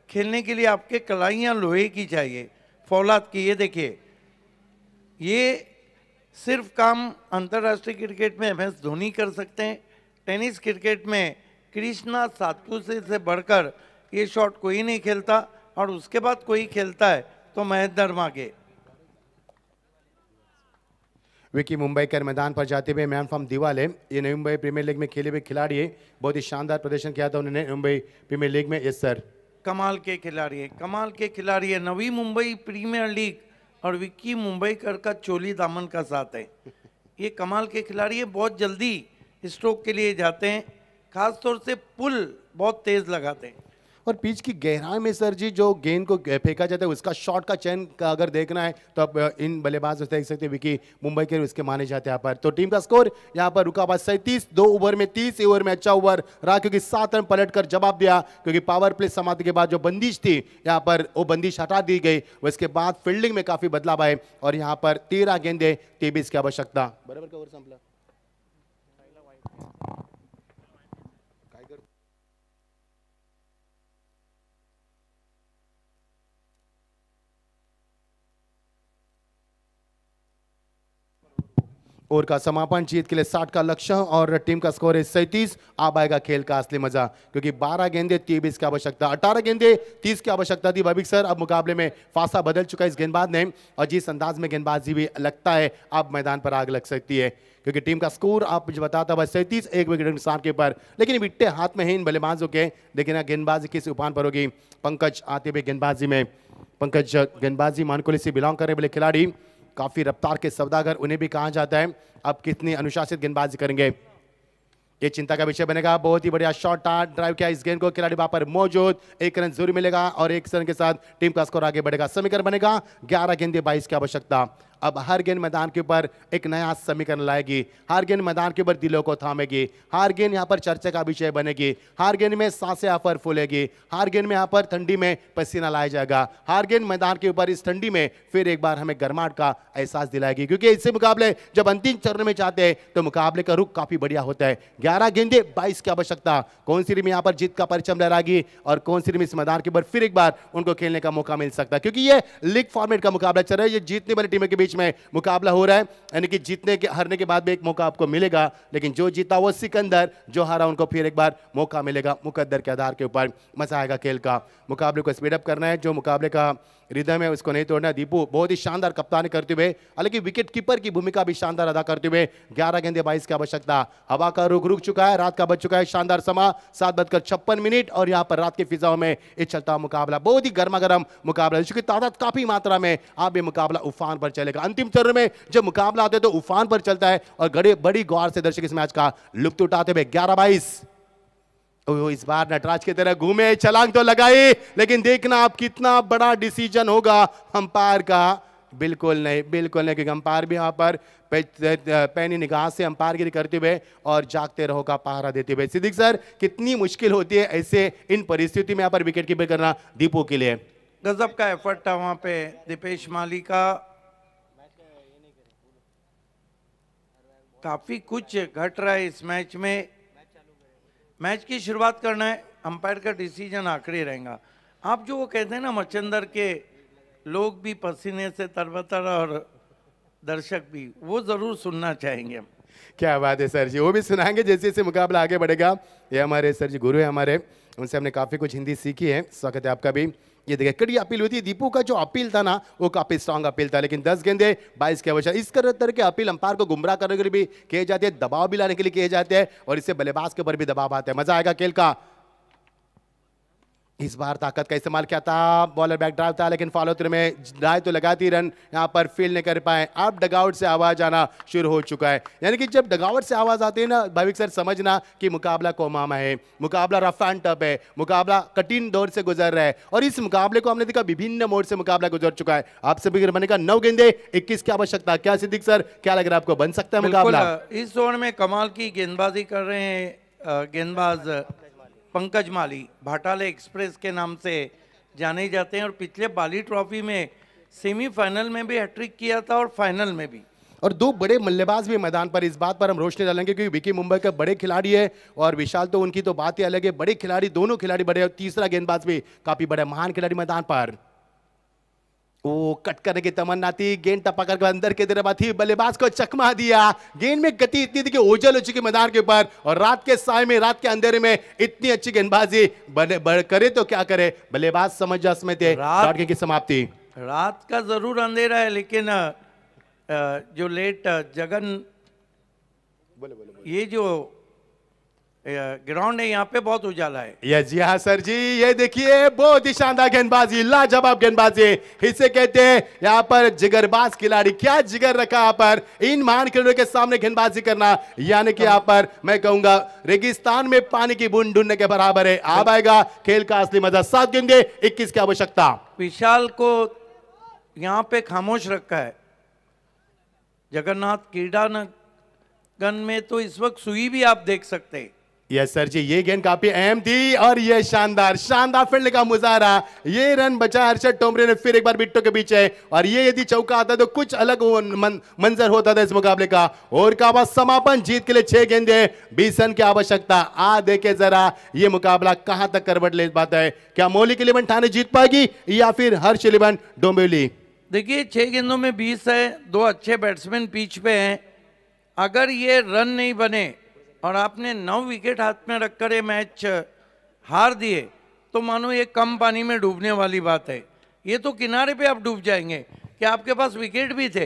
खेलने के लिए आपके कलाइयाँ लोहे की चाहिए, फौलाद की। ये देखिए, ये सिर्फ काम अंतर्राष्ट्रीय क्रिकेट में MS धोनी कर सकते हैं, टेनिस क्रिकेट में कृष्णा सातपुते से बढ़कर ये शॉट कोई नहीं खेलता, और उसके बाद कोई खेलता है तो महेंद्र मागे। विकी मुंबई कर मैदान पर जाते हुए मैन फ्रॉम दिवाले, ये नई मुंबई प्रीमियर लीग में खेले हुए खिलाड़ी है, बहुत ही शानदार प्रदर्शन किया था उन्होंने मुंबई प्रीमियर लीग में। Yes sir. कमाल के खिलाड़ी है, कमाल के खिलाड़ी है। नवी मुंबई प्रीमियर लीग और विक्की मुंबईकर का चोली दामन का साथ है। ये कमाल के खिलाड़ी है, बहुत जल्दी स्ट्रोक के लिए जाते हैं, खास तौर से पुल बहुत तेज लगाते हैं। और पिच की गहराई में सर जी जो गेंद को फेंका जाता है उसका शॉट का चयन का अगर देखना है तो अब इन बल्लेबाज देख सकते हैं विकी मुंबई के उसके माने जाते हैं यहाँ पर। तो टीम का स्कोर यहाँ पर रुका हुआ 37, 2 ओवर में 30 ओवर में अच्छा ओवर रहा क्योंकि 7 रन पलट कर जवाब दिया क्योंकि पावर प्ले समाप्ति के बाद जो बंदिश थी यहाँ पर वो बंदिश हटा दी गई। उसके बाद फील्डिंग में काफी बदलाव आए और यहाँ पर 13 गेंदे 23 की आवश्यकता। बराबर का ओवर संपला। ओवर का समापन, जीत के लिए 60 का लक्ष्य और टीम का स्कोर है 37। अब आएगा खेल का असली मजा क्योंकि 12 गेंदे 23 की आवश्यकता, 18 गेंदे 30 की आवश्यकता थी। भाविक सर अब मुकाबले में फासा बदल चुका है इस गेंदबाज ने और जिस अंदाज में गेंदबाजी भी लगता है अब मैदान पर आग लग सकती है क्योंकि टीम का स्कोर आप मुझे बताता हुआ 37, 1 विकेट नुकसान के ऊपर। लेकिन विट्टे हाथ में है इन बल्लेबाजों के, लेकिन गेंदबाजी किस उपान पर होगी। पंकज आते हुए गेंदबाजी में, पंकज गेंदबाजी मानकोली से बिलोंग करे वाले खिलाड़ी, काफी रफ्तार के सौदागर उन्हें भी कहा जाता है। अब कितनी अनुशासित गेंदबाजी करेंगे ये चिंता का विषय बनेगा। बहुत ही बढ़िया शॉट ड्राइव किया इस गेंद को, खिलाड़ी वहां पर मौजूद, 1 रन जरूर मिलेगा और 1 रन के साथ टीम का स्कोर आगे बढ़ेगा। समीकरण बनेगा 11 गेंदे 22 की आवश्यकता। अब हर गेंद मैदान के ऊपर एक नया समीकरण लाएगी, हर गेंद मैदान के ऊपर दिलों को थामेगी, हर गेंद यहाँ पर चर्चा का विषय बनेगी, हर गेंद में सांसें यहाँ पर फूलेगी, हर गेंद में यहाँ पर ठंडी में पसीना लाया जाएगा, हर गेंद मैदान के ऊपर इस ठंडी में फिर एक बार हमें गर्माहट का एहसास दिलाएगी क्योंकि इससे मुकाबले जब अंतिम चरण में जाते हैं तो मुकाबले का रुख काफी बढ़िया होता है। 11 गेंदे 22 की आवश्यकता। कौन सी टीम यहाँ पर जीत का परचम लहराएगी और कौन सी टीम इस मैदान के ऊपर फिर एक बार उनको खेलने का मौका मिल सकता है क्योंकि ये लीग फॉर्मेट का मुकाबला चल रहा है। ये जीतने वाली टीमों के बीच में मुकाबला हो रहा है, यानी कि जीतने के हारने के बाद भी एक मौका आपको मिलेगा, लेकिन जो जीता वो सिकंदर, जो हारा उनको फिर एक बार मौका मिलेगा मुकद्दर के आधार के ऊपर। मजा आएगा खेल का, मुकाबले को स्पीड अप करना है, जो मुकाबले का रिदम है उसको नहीं तोड़ना। दीपू बहुत ही शानदार कप्तानी करते हुए, हालांकि विकेट कीपर की भूमिका भी शानदार अदा करते हुए 11 गेंदे 22 की आवश्यकता। हवा का रुक चुका है, रात का बज चुका है शानदार समा 7:56 और यहाँ पर रात की फिजाओं में ये चलता मुकाबला बहुत ही गर्मा गर्म मुकाबला, जिसकी तादाद काफी मात्रा में अब ये मुकाबला उफान पर चलेगा। अंतिम चरण में जब मुकाबला होता है तो उफान पर चलता है और बड़ी गौर से दर्शक इस मैच का लुत्फ उठाते हुए 11-22। इस बार नटराज की तरह घूमे, छलांग तो लगाई, लेकिन देखना आप कितना बड़ा डिसीजन होगा अंपायर का। बिल्कुल नहीं, बिल्कुल नहीं, क्योंकि अंपायर भी यहाँ पर पैनी निगाह से अंपायरगिरी करते हुए और जागते रहो का पहरा देते हुए। सिद्दीक सर कितनी मुश्किल होती है ऐसे इन परिस्थिति में यहाँ पर विकेट कीपर करना दीपू के लिए। गजब का एफर्ट था वहां पे दीपेश माली का। काफी कुछ घट रहा है इस मैच में। मैच की शुरुआत करना है, अंपायर का डिसीजन आखिरी रहेगा। आप जो वो कहते हैं ना मचंदर के लोग भी पसीने से तरबतर और दर्शक भी, वो जरूर सुनना चाहेंगे हम। क्या बात है सर जी, वो भी सुनाएंगे जैसे जैसे मुकाबला आगे बढ़ेगा। ये हमारे सर जी गुरु है हमारे, उनसे हमने काफी कुछ हिंदी सीखी है। स्वागत है आपका भी। ये देखिए कड़ी अपील हुई थी, दीपू का जो अपील था ना वो काफी स्ट्रांग अपील था, लेकिन 10 गेंदे 22 की आवश्यकता। इस तरह के अपील अंपायर को गुमराह करने के लिए भी किए जाते हैं, दबाव भी लाने के लिए किए जाते हैं और इससे बल्लेबाज के ऊपर भी दबाव आता है। मजा आएगा खेल का। इस बार ताकत का इस्तेमाल किया था, बॉलर बैक ड्राइव था, लेकिन फॉलो थ्रू में ड्राइव तो लगाती रन यहाँ पर फील्ड नहीं कर पाए। अब डगआउट से आवाज आना शुरू हो चुका है, यानी कि जब डगआउट से आवाज आती है ना भाविक सर, समझना कि मुकाबला कोमामा है, मुकाबला रफ एंड टफ है, मुकाबला कठिन दौर से गुजर रहा है। और इस मुकाबले को हमने देखा विभिन्न मोड से मुकाबला गुजर चुका है। आप सभी बनेगा 9 गेंदे 21 की आवश्यकता। क्या सिद्दीक सर, क्या लग रहा है आपको, बन सकता है मुकाबला? इस ओवर में कमाल की गेंदबाजी कर रहे हैं गेंदबाज पंकज माली, भाटाले एक्सप्रेस के नाम से जाने जाते हैं और पिछले बाली ट्रॉफी में सेमीफाइनल में भी हैट्रिक किया था और फाइनल में भी। और 2 बड़े बल्लेबाज भी मैदान पर, इस बात पर हम रोशनी डालेंगे क्योंकि विकी मुंबई के बड़े खिलाड़ी है और विशाल तो उनकी तो बात ही अलग है। बड़े खिलाड़ी, दोनों खिलाड़ी बड़े, और तीसरा गेंदबाज भी काफी बड़ा महान खिलाड़ी मैदान पर। वो कट करने की तमन्ना थी, गेंद टपा कर अंदर की तरफ थी, बल्लेबाज को चकमा दिया। गेंद में गति इतनी थी कि ओझल हो चुकी मैदान के ऊपर, और रात के साय में, रात के अंधेरे में इतनी अच्छी गेंदबाजी करे तो क्या करे, बल्लेबाज समंजस में थे। शॉट की समाप्ति। रात का जरूर अंधेरा है, लेकिन जो लेट जगन, ये जो ग्राउंड है, यहाँ पे बहुत उजाला है। ये जी हाँ सर जी, ये देखिए बहुत ही शानदार गेंदबाजी, लाजवाब गेंदबाजी, इसे कहते हैं यहाँ पर जिगरबाज खिलाड़ी। क्या जिगर रखा यहाँ पर इन महान खिलाड़ियों के सामने गेंदबाजी करना, यानी कि यहाँ पर मैं कहूंगा रेगिस्तान में पानी की बूंद ढूंढने के बराबर है। अब आएगा खेल का असली मजा। 7 गेंदे 21 की आवश्यकता। विशाल को यहाँ पे खामोश रखा है। जगन्नाथ क्रीडांगन में तो इस वक्त सुई भी आप देख सकते हैं। यस सर जी, ये गेंद काफी अहम थी और ये शानदार शानदार फील्ड का मुजाहरा। ये रन बचा हर्षद टोमरे ने फिर एक बार बिट्टो के पीछे, और ये यदि चौका आता तो कुछ अलग मंजर होता था इस मुकाबले का। और का बस समापन, जीत के लिए 6 गेंदे 20 रन की आवश्यकता। आ देखे जरा ये मुकाबला कहां तक करवट ले पाता है। क्या मौलिक 11 ठाणे जीत पाएगी या फिर हर्ष 11 डोंबिवली? देखिए 6 गेंदों में 20 है, 2 अच्छे बैट्समैन पिच पे हैं। अगर ये रन नहीं बने और आपने 9 विकेट हाथ में रखकर ये मैच हार दिए तो मानो ये कम पानी में डूबने वाली बात है। ये तो किनारे पे आप डूब जाएंगे कि आपके पास विकेट भी थे।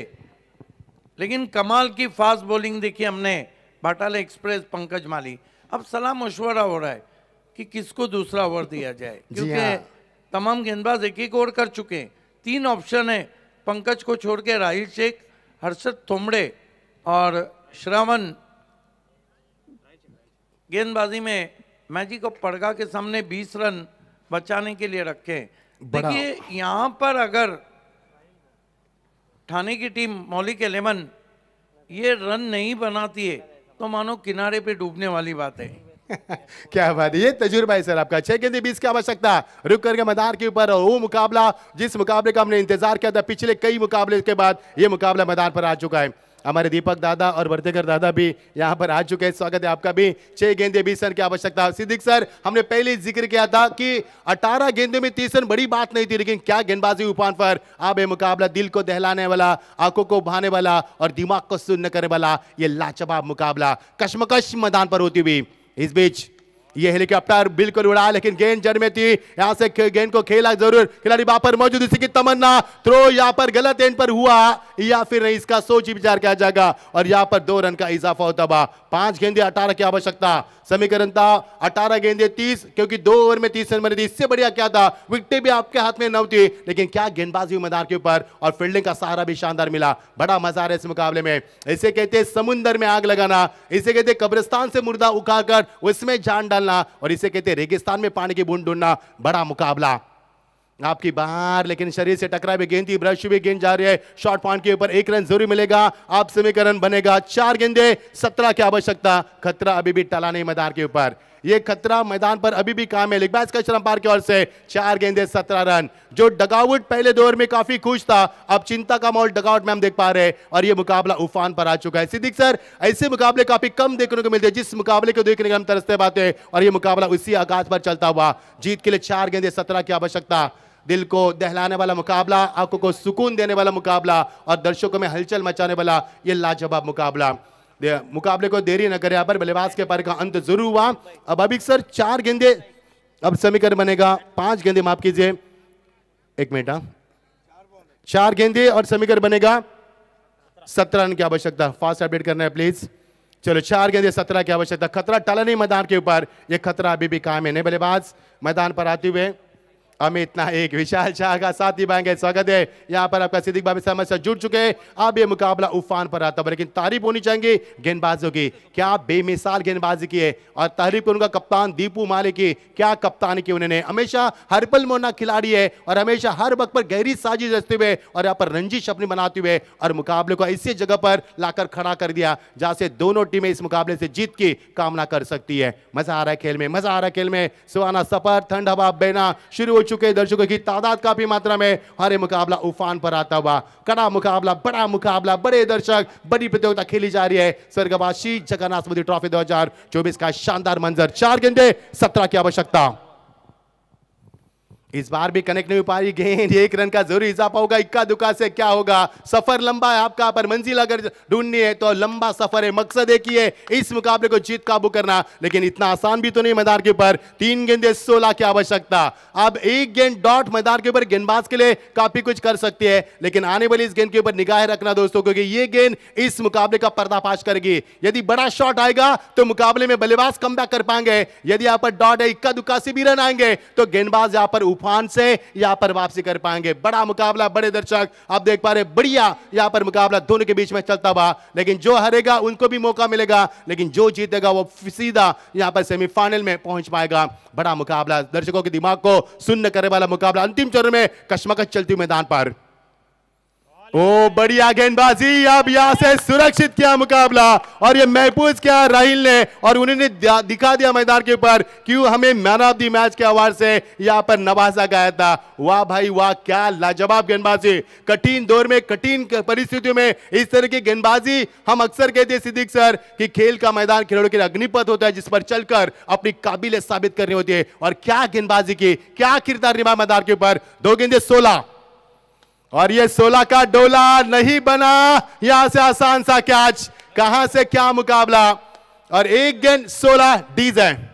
लेकिन कमाल की फास्ट बॉलिंग देखी हमने बाटाला एक्सप्रेस पंकज माली। अब सलाह मशवरा हो रहा है कि किसको दूसरा ओवर दिया जाए, क्योंकि तमाम गेंदबाज एक ओवर कर चुके हैं। 3 ऑप्शन है पंकज को छोड़ के, राहिल शेख, हर्षद थोमड़े और श्रावण गेंदबाजी में मैजिक ऑफ पड़गा के सामने 20 रन बचाने के लिए रखे। देखिए यहां पर अगर ठाणे की टीम मौलिक 11 ये रन नहीं बनाती है तो मानो किनारे पे डूबने वाली बात है। क्या बात है, ये तजुर्बा है सर आपका। 6 गेंदे 20 की आवश्यकता। रुक करके मैदान के ऊपर वो मुकाबला जिस मुकाबले का हमने इंतजार किया था पिछले कई मुकाबले के बाद, ये मुकाबला मैदान पर आ चुका है। हमारे दीपक दादा और वर्तेकर दादा भी यहाँ पर आ चुके हैं। स्वागत है आपका भी। 6 गेंदे 20 रन की आवश्यकता। सिद्दीक सर, हमने पहले जिक्र किया था कि 18 गेंदों में 30 रन बड़ी बात नहीं थी, लेकिन क्या गेंदबाजी उफान पर। अब ये मुकाबला दिल को दहलाने वाला, आंखों को भाने वाला और दिमाग को सुन्न करने वाला ये लाजवाब मुकाबला कश्मकश मैदान पर होती हुई। इस बीच ये हेलीकॉप्टर बिल्कुल उड़ा, लेकिन गेंद जड़ में थी। यहां से गेंद को खेला जरूर, खिलाड़ी वहां पर मौजूद, इसी की तमन्ना। थ्रो यहां पर गलत एंड पर हुआ या फिर नहीं, इसका सोच विचार किया जाएगा। और यहां पर 2 रन का इजाफा होता हुआ। 5 गेंदे 18 की आवश्यकता। समीकरण था 18 गेंदे 30, क्योंकि 2 ओवर में 30 रन बने थे। इससे बढ़िया क्या था, विकेटें भी आपके हाथ में 9 थी, लेकिन क्या गेंदबाजी हुई मैदान के ऊपर और फील्डिंग का सहारा भी शानदार मिला। बड़ा मजा आ रहा है इस मुकाबले में। इसे कहते हैं समुंदर में आग लगाना, इसे कहते हैं कब्रिस्तान से मुर्दा उठाकर उसमें जान डालना, और इसे कहते हैं रेगिस्तान में पानी की बूंद ढूंढना। बड़ा मुकाबला आपकी बाहर, लेकिन शरीर से टकराए हुए गेंद थी। ब्रश भी गेंद जा रही है शॉर्ट पॉइंट के ऊपर। 1 रन जरूर मिलेगा। आप समीकरण बनेगा 4 गेंदे 17 की आवश्यकता। खतरा अभी भी टला नहीं मैदान के ऊपर। ये खतरा मैदान पर अभी भी काम है। लिखबाज का अंपायर की ओर से 4 गेंदे 17 रन। जो डगआउट पहले दौर में काफी खुश था, अब चिंता का माहौल डगआउट में हम देख पा रहे हैं, और ये मुकाबला उफान पर आ चुका है। सिद्दीक सर, ऐसे मुकाबले काफी कम देखने को मिलते हैं, जिस मुकाबले को देखने के हम तरसते बात है, और ये मुकाबला उसी आगाज पर चलता हुआ। जीत के लिए 4 गेंदे 17 की आवश्यकता। दिल को दहलाने वाला मुकाबला, आंखों को सुकून देने वाला मुकाबला और दर्शकों में हलचल मचाने वाला ये लाजवाब मुकाबला। मुकाबले को देरी न करे, यहाँ पर बल्लेबाज के पर का अंत जरूर हुआ। अब अभी सर 4 गेंदे, अब समीकरण बनेगा 5 गेंदे, माफ कीजिए 1 मिनट। 4 गेंदे और समीकरण बनेगा 17 रन की आवश्यकता। फास्ट अपडेट करना है प्लीज। चलो 4 गेंदे 17 की आवश्यकता। खतरा टला नहीं मैदान के ऊपर, यह खतरा अभी भी कायम है। नए बल्लेबाज मैदान पर आते हुए अमित नायक, विशाल शाह का साथी बाएंगे। स्वागत है यहाँ पर आपका। सिद्दीक बाबी साहब से जुड़ चुके हैं। अब ये मुकाबला उफान पर आता है, लेकिन तारीफ होनी चाहिए गेंदबाजों की। क्या बेमिसाल गेंदबाजी की है, और तारीफ करूंगा कप्तान दीपू माली की। क्या कप्तानी की उन्होंने, हमेशा हर पल मोना खिलाड़ी है और हमेशा हर वक्त पर गहरी साजिश रचते हुए और यहाँ पर रंजिश अपनी बनाते हुए और मुकाबले को ऐसी जगह पर लाकर खड़ा कर दिया जहां से दोनों टीमें इस मुकाबले से जीत की कामना कर सकती है। मजा आ रहा है खेल में, मजा आ रहा है खेल में। सुहाना सफर, ठंड हवा बहना शुरू हो चुके। दर्शकों की तादाद काफी मात्रा में, हर मुकाबला उफान पर आता हुआ। कड़ा मुकाबला, बड़ा मुकाबला, बड़े दर्शक, बड़ी प्रतियोगिता खेली जा रही है। स्वर्गवासी जगन्नाथ मोदी ट्रॉफी 2024 का शानदार मंजर। 4 गेंदे 17 की आवश्यकता। इस बार भी कनेक्ट नहीं हो पा रही गेंद, 1 रन का जरूरी इजाफा होगा, इक्का दुक्का से क्या होगा। सफर लंबा है आपका, पर मंजिल अगर ढूंढनी है तो लंबा सफर है। मकसद एक ही है, इस मुकाबले को जीत काबू करना, लेकिन इतना आसान भी तो नहीं मैदान के ऊपर। 3 गेंदें 16 की आवश्यकता। अब 1 गेंद डॉट मैदान के ऊपर गेंदबाज के लिए काफी कुछ कर सकती है, लेकिन आने वाली इस गेंद के ऊपर निगाह रखना दोस्तों, क्योंकि ये गेंद इस मुकाबले का पर्दाफाश करेगी। यदि बड़ा शॉट आएगा तो मुकाबले में बल्लेबाज कमबैक कर पाएंगे, यदि यहां पर डॉट है, इक्का दुक्का से भी रन आएंगे तो गेंदबाज यहां पर उफान से यहां पर वापसी कर पाएंगे। बड़ा मुकाबला, बड़े दर्शक आप देख पा रहे, बढ़िया यहां पर मुकाबला दोनों के बीच में चलता हुआ, लेकिन जो हारेगा उनको भी मौका मिलेगा, लेकिन जो जीतेगा वो सीधा यहां पर सेमीफाइनल में पहुंच पाएगा। बड़ा मुकाबला, दर्शकों के दिमाग को सुन्न करने वाला मुकाबला। अंतिम चरण में कशमकश चलती हुई मैदान पर। ओ बढ़िया गेंदबाजी, अब यहां से सुरक्षित किया मुकाबला, और ये महफूज किया राहिल ने, और उन्होंने दिखा दिया मैदान के ऊपर क्यों हमें मैन ऑफ द मैच के अवार्ड से यहां पर नवाजा गया था। वाह भाई वाह, क्या लाजवाब गेंदबाजी। कठिन दौर में, कठिन परिस्थितियों में इस तरह की गेंदबाजी, हम अक्सर कहते हैं सिद्दीक सर कि खेल का मैदान खिलाड़ियों के लिए अग्निपथ होता है, जिस पर चलकर अपनी काबिलियत साबित करनी होती है। और क्या गेंदबाजी की, क्या किरदार निभाया मैदान के ऊपर। 2 गेंदें 16, और ये 16 का डोला नहीं बना, यहां से आसान सा कैच, कहां से क्या मुकाबला, और 1 गेंद 16 डीज है।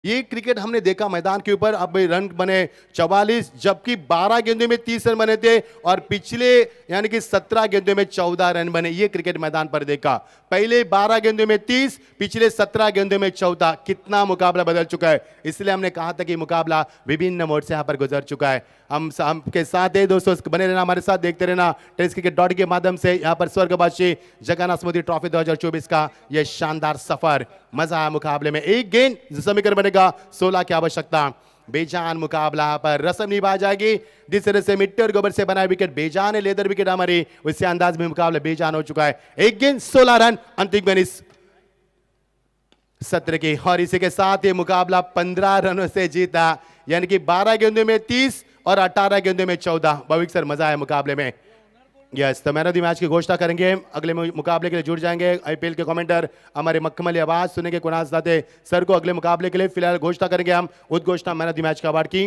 ये क्रिकेट हमने देखा मैदान के ऊपर। अब रन बने 44, जबकि 12 गेंदों में 30 रन बने थे, और पिछले यानी कि 17 गेंदों में 14 रन बने। ये क्रिकेट मैदान पर देखा, पहले 12 गेंदों में 30, पिछले 17 गेंदों में 14। कितना मुकाबला बदल चुका है, इसलिए हमने कहा था कि मुकाबला विभिन्न मोड से यहां पर गुजर चुका है। हम के साथ है दोस्तों, बने रहना, हमारे साथ देखते रहना टेस्ट क्रिकेट डॉट के माध्यम से। यहां पर स्वर्गवासी जगन्नाथ स्मृति ट्रॉफी 2024 का यह शानदार सफर, मजा आया मुकाबले में। 1 गेंद समीकरण बनेगा, 16 की आवश्यकता। बेजान मुकाबला यहाँ पर रस्म निभा जाएगी, जिस तरह से मिट्टी और गोबर से बनाए विकेट बेजान है, लेदर विकेट हमारी, उससे अंदाज में मुकाबला बेजान हो चुका है। 1 गेंद 16 रन अंतिम गेंद इस सत्र की, और इसी के साथ ये मुकाबला 15 रनों से जीता, यानी कि 12 गेंदों में 30 और 18 गेंदों में 14। भविक सर मजा आया मुकाबले में। यस, तो मैन ऑफ द मैच की घोषणा करेंगे, अगले मुकाबले के लिए जुड़ जाएंगे आईपीएल के कमेंटर हमारे मखमली आवाज सुनेंगे कुणाल दाते सर को अगले मुकाबले के लिए। फिलहाल घोषणा करेंगे हम उद्घोषणा मैन ऑफ द मैच का अवार्ड की।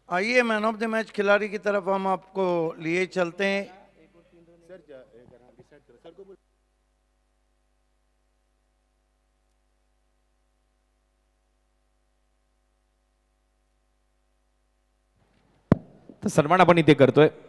आइए मैन ऑफ द मैच खिलाड़ी की तरफ हम आपको लिए चलते हैं। तर सन्मान आपण इथे करतोय।